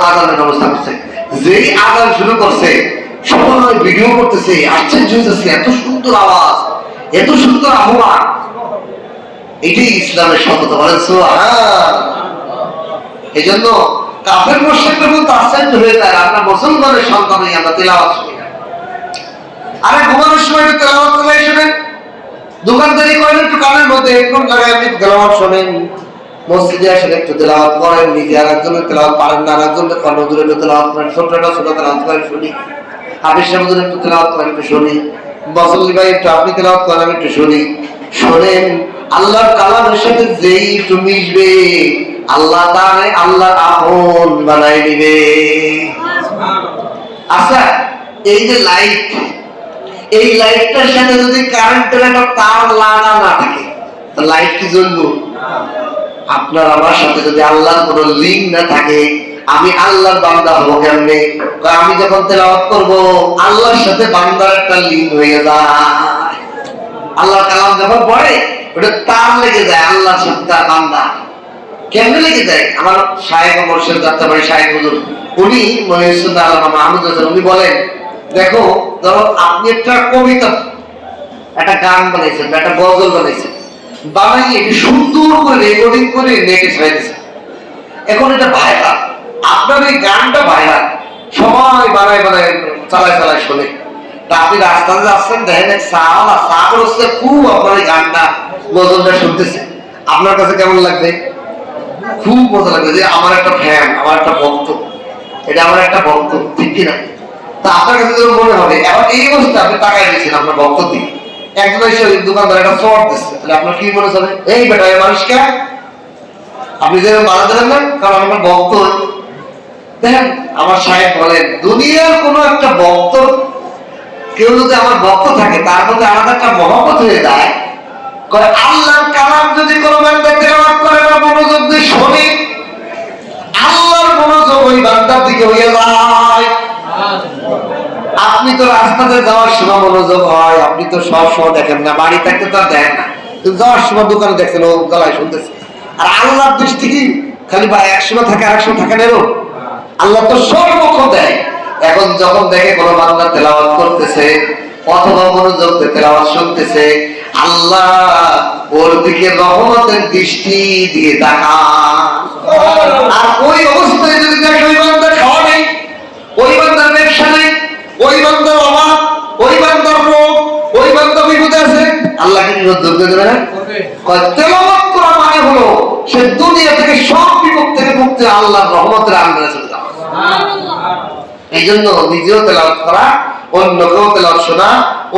আজানের ব্যবস্থা করছে। যেই আজান শুরু করছে, সবাই ভিডিও করতেছে, আশ্চর্য হইতেছে, এত সুন্দর আওয়াজ, এত সুন্দর আহ্বান, এটাই ইসলামের সততা। বলেন সুবহান। এই জন্য কাফের মুশরিকরা বলতে আশ্চর্য হয়ে যায়, আমরা মুসলমানের সন্তান হই, আমরা তেলাওয়াত শুনি না। আরে ঘুমানোর সময় একটু তেলাওয়াত করে শোনেন, দোকানদারি করেন একটু কানের মধ্যে হেডফোন লাগায় আপনি তেলাওয়াত শোনেন, মসজিদে আসেন একটু তেলাওয়াত করেন, নিজে আর একজনের তেলাওয়াত পারেন না, আর একজনের কর্ণদূরে একটু তেলাওয়াত করেন, ছোটটা ছোট তেলাওয়াত করেন শুনি, হাফিজ সাহেব একটু তেলাওয়াত করেন একটু শুনি, বসল্লি ভাই একটু আপনি তেলাওয়াত করেন আমি একটু শুনি। শোনেন, আল্লাহর কালামের সাথে যেই একটু মিশবে আল্লাহ তাআলা আল্লাহর আপন বানাই দিবে। আচ্ছা, এই যে লাইট, এই লাইটটার সাথে যদি কারেন্টের একটা তার লাগা না থাকে তো লাইট কি জ্বলবে? আপনার আমার সাথে যদি আল্লাহর কোনো লিঙ্ক না থাকে, আমি আল্লাহর বান্দা হবো কেমনে? আমি যখন তেলাওয়াত করব আল্লাহর সাথে বান্দার একটা লিঙ্ক হয়ে যায়। আল্লাহর কালাম যখন পড়ে ওটা তার লেগে যায় আল্লাহর সাথে তার বান্দা। কেমনে লেগে যায়? আমার শায়েখ মুর্শিদ যাত্রাবাড়ি শায়েখ হুজুর, উনি মহিউদ্দিন আল্লামা মাহমুদ হাসান, উনি বলেন, দেখো ধরো আপনি একটা কবিতা, একটা গান বানাইছেন, একটা গজল বানাইছেন, বানাইয়ে এটি সুন্দর করে রেকর্ডিং করে নেটে ছেড়ে দিয়েছেন। এখন এটা ভাইরাল, আপনার এই গানটা ভাইরাল, সবাই বানায় বানায় চালায় চালায় শোনে। তা আপনি রাস্তাতে যাচ্ছেন, দেখেন এক সাহাবা সাহাবার হচ্ছে খুব আপনার এই গানটা গজলটা শুনতেছে, আপনার কাছে কেমন লাগবে? খুব মজা লাগবে যে আমার একটা ফ্যান, আমার একটা ভক্ত, এটা আমার একটা ভক্ত, ঠিক কিনা? তা আপনার কাছে যেন মনে হবে। এখন এই অবস্থা আপনি টাকায় দিচ্ছেন আপনার ভক্ত দিয়ে, একজন এসে দোকানদার একটা শর্ট দিচ্ছে, তাহলে আপনার কি মনে হবে? এই বেটা এই মানুষকে আপনি যেন বাধা দেবেন না, কারণ আমার ভক্ত। দেখেন আমার সাহেব বলেন, দুনিয়ার কোন একটা ভক্ত, কেউ যদি আমার ভক্ত থাকে তার মধ্যে আলাদা একটা মহব্বত হয়ে যায়। আল্লাহর কালাম যদি কোনো বান্দা তেলাওয়াত করে না, মনোযোগ দিয়ে শোনে, আল্লাহর মনোযোগ ওই বান্দার দিকে হয়ে যায়। আপনি তো রাস্তাতে যাওয়ার সময় মনোযোগ হয়, আপনি তো সব সময় দেখেন না, বাড়ি থাকতে তো আর দেখেন না, যাওয়ার সময় দোকানে দেখছেন ও গলায় শুনতেছে। আর আল্লাহর দৃষ্টি কি খালি বা এক সময় থাকে আর এক সময় থাকে না? আল্লাহ তো সর্বক্ষণ দেয়। এখন যখন দেখে কোনো বান্দা তেলাওয়াত করতেছে অথবা মনোযোগ দিয়ে তেলাওয়াত শুনতেছে, আল্লাহ ওর দিকে রহমতের দৃষ্টি দিয়ে তাকান। আর ওই অবস্থায় যদি দেখে ওই বান্দা খাওয়া নেই, ওই বান্দার ব্যবসা নেই, ওই বান্দার অভাব, ওই বান্দার রোগ, ওই বান্দা বিপদে আছে, আল্লাহ কি বিপদ দূর করে দেবে না? তেলাওয়াত করা মানে হলো সে দুনিয়া থেকে সব বিপদ থেকে মুক্তি, আল্লাহর রহমতের আন্দাজে চলে যাওয়া। এই জন্য নিজেও তেলাওয়াত করা, অন্যকেও তেলাওয়াত শোনা,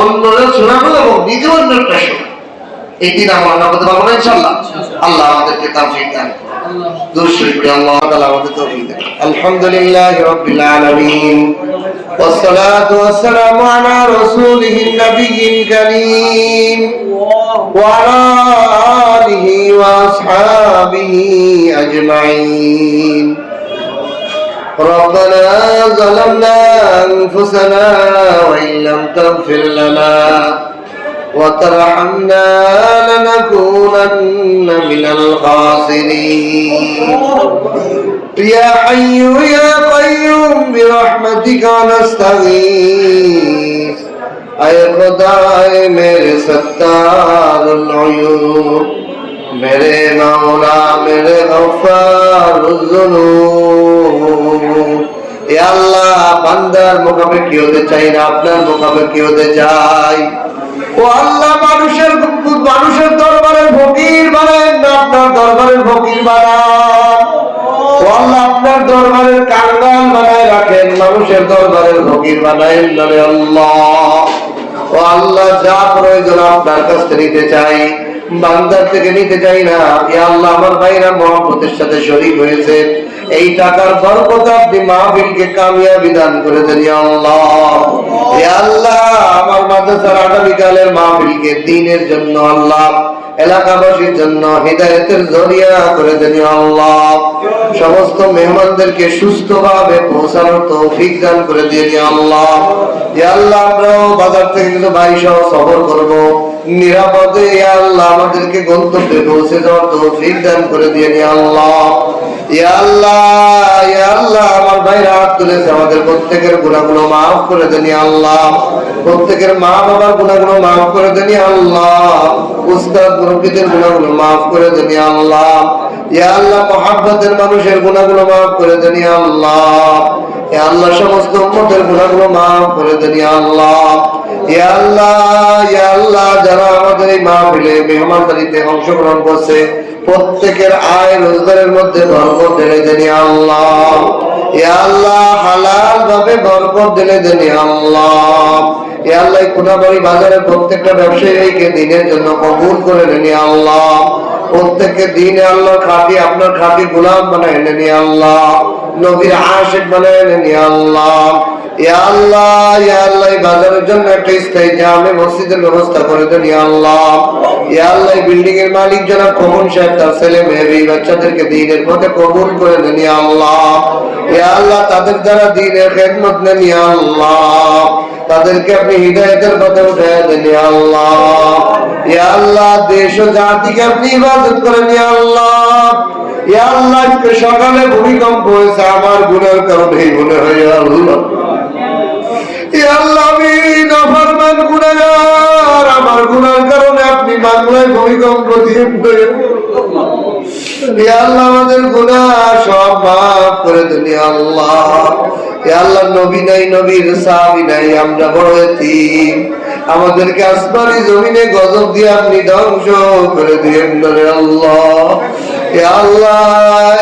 অন্যরেও শোনানো এবং নিজেও অন্যটা শোনা, এই দিন আমরা করতে পারবো না ইনশাআল্লাহ। আল্লাহ আমাদেরকে তৌফিক দান করুন। দুরূদ শরীফ পড়ি, আল্লাহ তাআলা আমাদের তৌফিক দেন। আলহামদুলিল্লাহি রাব্বিল আলামিন, ওয়াসসালাতু ওয়াসসালামু আলা রাসূলিহিন নাবিয়্যিল কারীম ওয়া আলা আলিহি ওয়া আসহাবিহি আজমাইন। ربنا ظلمنا أنفسنا وإن لم تغفر لنا وترحمنا لنكونن من الخاسرين يا حي يا قيوم برحمتك نستغيث اے خدائے میرے ستار العیوب میرے مولا میرے غفار الذنوب এ আল্লাহ বান্দার মুখাপেক্ষী হতে চাই না, আপনার মুখাপেক্ষী হতে চাই। ও আল্লাহ মানুষের দরবারের ফকির বানায় না, আপনার দরবারের ফকির বানান। ও আল্লাহ আপনার দরবারের কাঙ্গাল বানায় রাখেন, মানুষের দরবারের ফকির বানায়েন না রে আল্লাহ। ও আল্লাহ যা প্রয়োজন আপনার কাছ থেকে নিতে চাই, বান্দার থেকে নিতে চাই না। এ আল্লাহ আমার ভাইরা মহব্বতের সাথে শরীক হয়েছে, এই টাকার বরকত আপনি মাহফিলকে কামিয়াবি দান করে দেন ইয়া আল্লাহ। হে আল্লাহ আমার মাদ্রাসার আগামীকালের মাহফিলকে দ্বীনের জন্য আল্লাহ, এলাকাবাসীর জন্য হিদায়াতের জরিয়া করে দেন ইয়া আল্লাহ। সমস্ত মেহমানদেরকে সুস্থভাবে পৌঁছানোর তৌফিক দান করে দিন ইয়া আল্লাহ। ইয়া আল্লাহ আমরাও বাজার থেকে কিছু ভাই সহ সফর করব, নিরাপদে ইয়া আল্লাহ আমাদেরকে গন্তব্যে পৌঁছে যাওয়ার তৌফিক দান করে দিন ইয়া আল্লাহ। ইয়া আল্লাহ ইয়া আল্লাহ আমার ভাইরা হাত তুলেছে, আমাদের প্রত্যেকের গুনাহগুলো মাফ করে দেন ইয়া আল্লাহ। প্রত্যেকের মা বাবার গুনাহগুলো মাফ করে দেন ইয়া আল্লাহ। উস্তাদ মুরব্বিদের গুনাহগুলো মাফ করে দেন ইয়া আল্লাহ। ইয়া আল্লাহ মুহাব্বতের মানুষের গুনাহগুলো মাফ করে দেন ইয়া আল্লাহ। ইয়া আল্লাহ সমস্ত উম্মতের গুনাহগুলো মাফ করে দেন ইয়া আল্লাহ। ইয়া আল্লাহ, ইয়া আল্লাহ, যারা আমাদের এই মাহফিলে মেহমানদারিতে অংশগ্রহণ করছে প্রত্যেকের আয় রোজগারের মধ্যে বরকত ঢেলে দেন ইয়া আল্লাহ। ইয়া আল্লাহ হালাল ভাবে বরকত ঢেলে দেন ইয়া আল্লাহ। ইয়া আল্লাহ কোনাবাড়ি বাজারের প্রত্যেকটা ব্যবসায়ীকে দিনের জন্য কবুল করে নেন ইয়া আল্লাহ। প্রত্যেককে দিনে আল্লাহ খাঁটি আপনার খাঁটি গোলাম বানায় নেন ইয়া আল্লাহ। নবীর আশিক বানায় নেন ইয়া আল্লাহ। ইয়া আল্লাহ, ইয়া আল্লাহ, এই বাজারের জন্য একটা স্থায়ী জামে মসজিদের ব্যবস্থা করে দেন ইয়া আল্লাহ। ইয়া আল্লাহ, বিল্ডিং এর মালিক জনাব খোকন সাহেব তার ছেলে মেয়ে বাচ্চাদেরকে দ্বীনের পথে কবুল করে দেন ইয়া আল্লাহ। ইয়া আল্লাহ, তাদের দ্বারা দ্বীনের খেদমত নেন ইয়া আল্লাহ। তাদেরকে আপনি হিদায়াতের পথে উঠায় দেন ইয়া আল্লাহ। ইয়া আল্লাহ, দেশ ও জাতিকে আপনি ইবাদত করেন ইয়া আল্লাহ। ইয়া আল্লাহ, সকালে ভূমিকম্প হয়েছে আমার গুনার কারণে মনে হয় ইয়া আল্লাহ। ইয়া আল্লাহ, আমি নাফরমান গুনাহগার, আমার গুনার কারণে আপনি বাংলায় ভূমিকম্প দিয়ে ইয়া আল্লাহ আমাদের গুনাহ সব মাফ করে দেন ইয়া আল্লাহ। ইয়া আল্লাহ, নবী নাই, নবীর সাহাবী নাই, আমরা বড় এতিম, আমাদেরকে আসমানি জমিনে গজব দিয়ে আপনি ধ্বংস করে দিয়েন রে আল্লাহ। ইয়া আল্লাহ,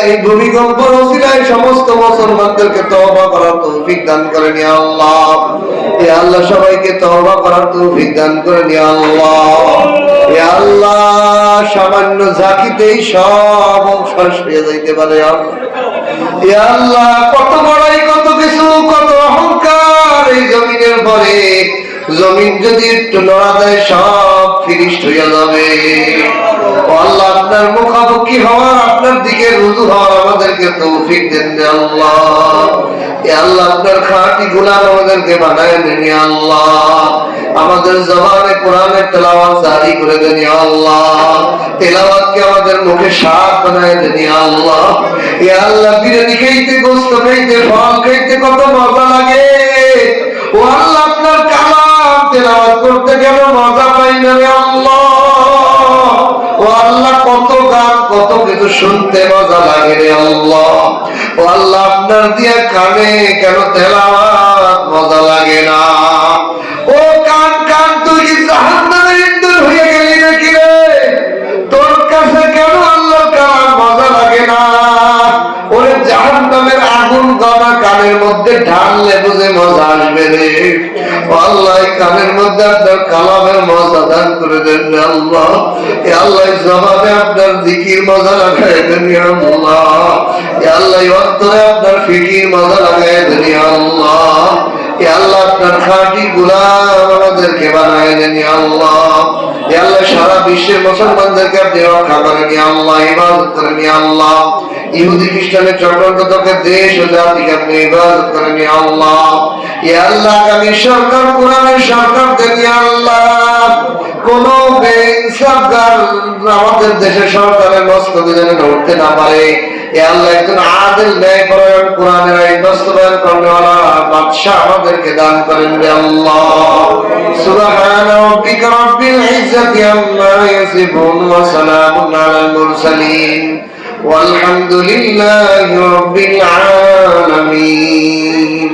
এই ভূমিকম্পের ওসিলায় সমস্ত মুসলমানদেরকে তওবা করার তৌফিক দান করেন ইয়া আল্লাহ। ইয়া আল্লাহ, সবাইকে তওবা করার তৌফিক দান করেন ইয়া আল্লাহ। ইয়া আল্লাহ, সামান্য ঝাঁকিতেই সব শেষ হয়ে যাইতে পারে ইয়া আল্লাহ। কত বড়াই, কত কিছু, কত অহংকার এই জমিনের পরে, জমিন যদি একটু নড়া দেয় সব ফিনিশড হয়ে যাবে। আল্লাহ, আপনার মুখামুখি হওয়ার, আপনার দিকে রুজু হওয়ার আমাদেরকে তৌফিক দেন আল্লাহ। ইয়া আল্লাহ, আপনার খাঁটি গোলাম আমাদেরকে বানায় দেন ইয়া আল্লাহ। আমাদের জবানে কোরআনের তেলাওয়াত জারি করে দেন ইয়া আল্লাহ। তেলাওয়াতকে আমাদের মুখে স্বাদ বানায় দেন ইয়া আল্লাহ। ইয়া আল্লাহ, বিরিয়ানি খাইতে, গোশত খাইতে, ফল খাইতে কত মজা লাগে। ও আল্লাহ, আপনার কালাম তেলাওয়াত করতে কেন মজা পাই না রে আল্লাহ। ও আল্লাহ, কত গান, কত কিছু শুনতে মজা লাগে রে আল্লাহ। ও আল্লাহ, আপনার দিয়া কানে কেন তেলাওয়াত মজা লাগে না। ও কান, কান, তুই কি জাহান্নামের ইন্ধন হয়ে গেলি নাকি রে? তোর কাছে কেন আল্লাহ কান মজা লাগে না? ওরে জাহান্নামের আগুন গলা কানের মধ্যে ঢাললে বুঝে মজা আসবে রে। আল্লাহ, কানের মধ্যে আপনার কালামের মজা দান করে দেন আল্লাহ। আল্লাহ, জবানে আপনার জিকির মজা লাগাই দেন আল্লাহ। আল্লাহ, অন্তরে আপনার ফিকির মজা লাগাই দেন আল্লাহ। আল্লাহ, আপনার খাঁটি গোলাম আমাদেরকে বানায় দেন আল্লাহ। আল্লাহ, সারা বিশ্বের মুসলমানদেরকে আপনি রক্ষা করেন আল্লাহ, ইবাদত করেন আল্লাহ। ইহুদি খ্রিস্টানের চক্রান্তকে দেশ ও জাতিকে আপনি ইবাদত করেন আল্লাহ। ইয়া আল্লাহ, আগামী সরকার কোরআনের সরকার দেন আল্লাহ। কোন বেইনসাফগার আমাদের দেশের সরকারের মস্তকে যেন উঠতে না পারে। ইয়া আল্লাহ, একজন আদিল ন্যায়পরায়ণ কোরআনের আইন বাস্তবায়ন করেনওয়ালা বাদশা আমাদেরকে দান করেন রে আল্লাহ। সুবহানা রাব্বিকা রাব্বিল ইজ্জাতি আম্মা ইয়াসিফুন ওয়া সালামুন আলাল মুরসালিন ওয়ালহামদুলিল্লাহি রাব্বিল আলামিন।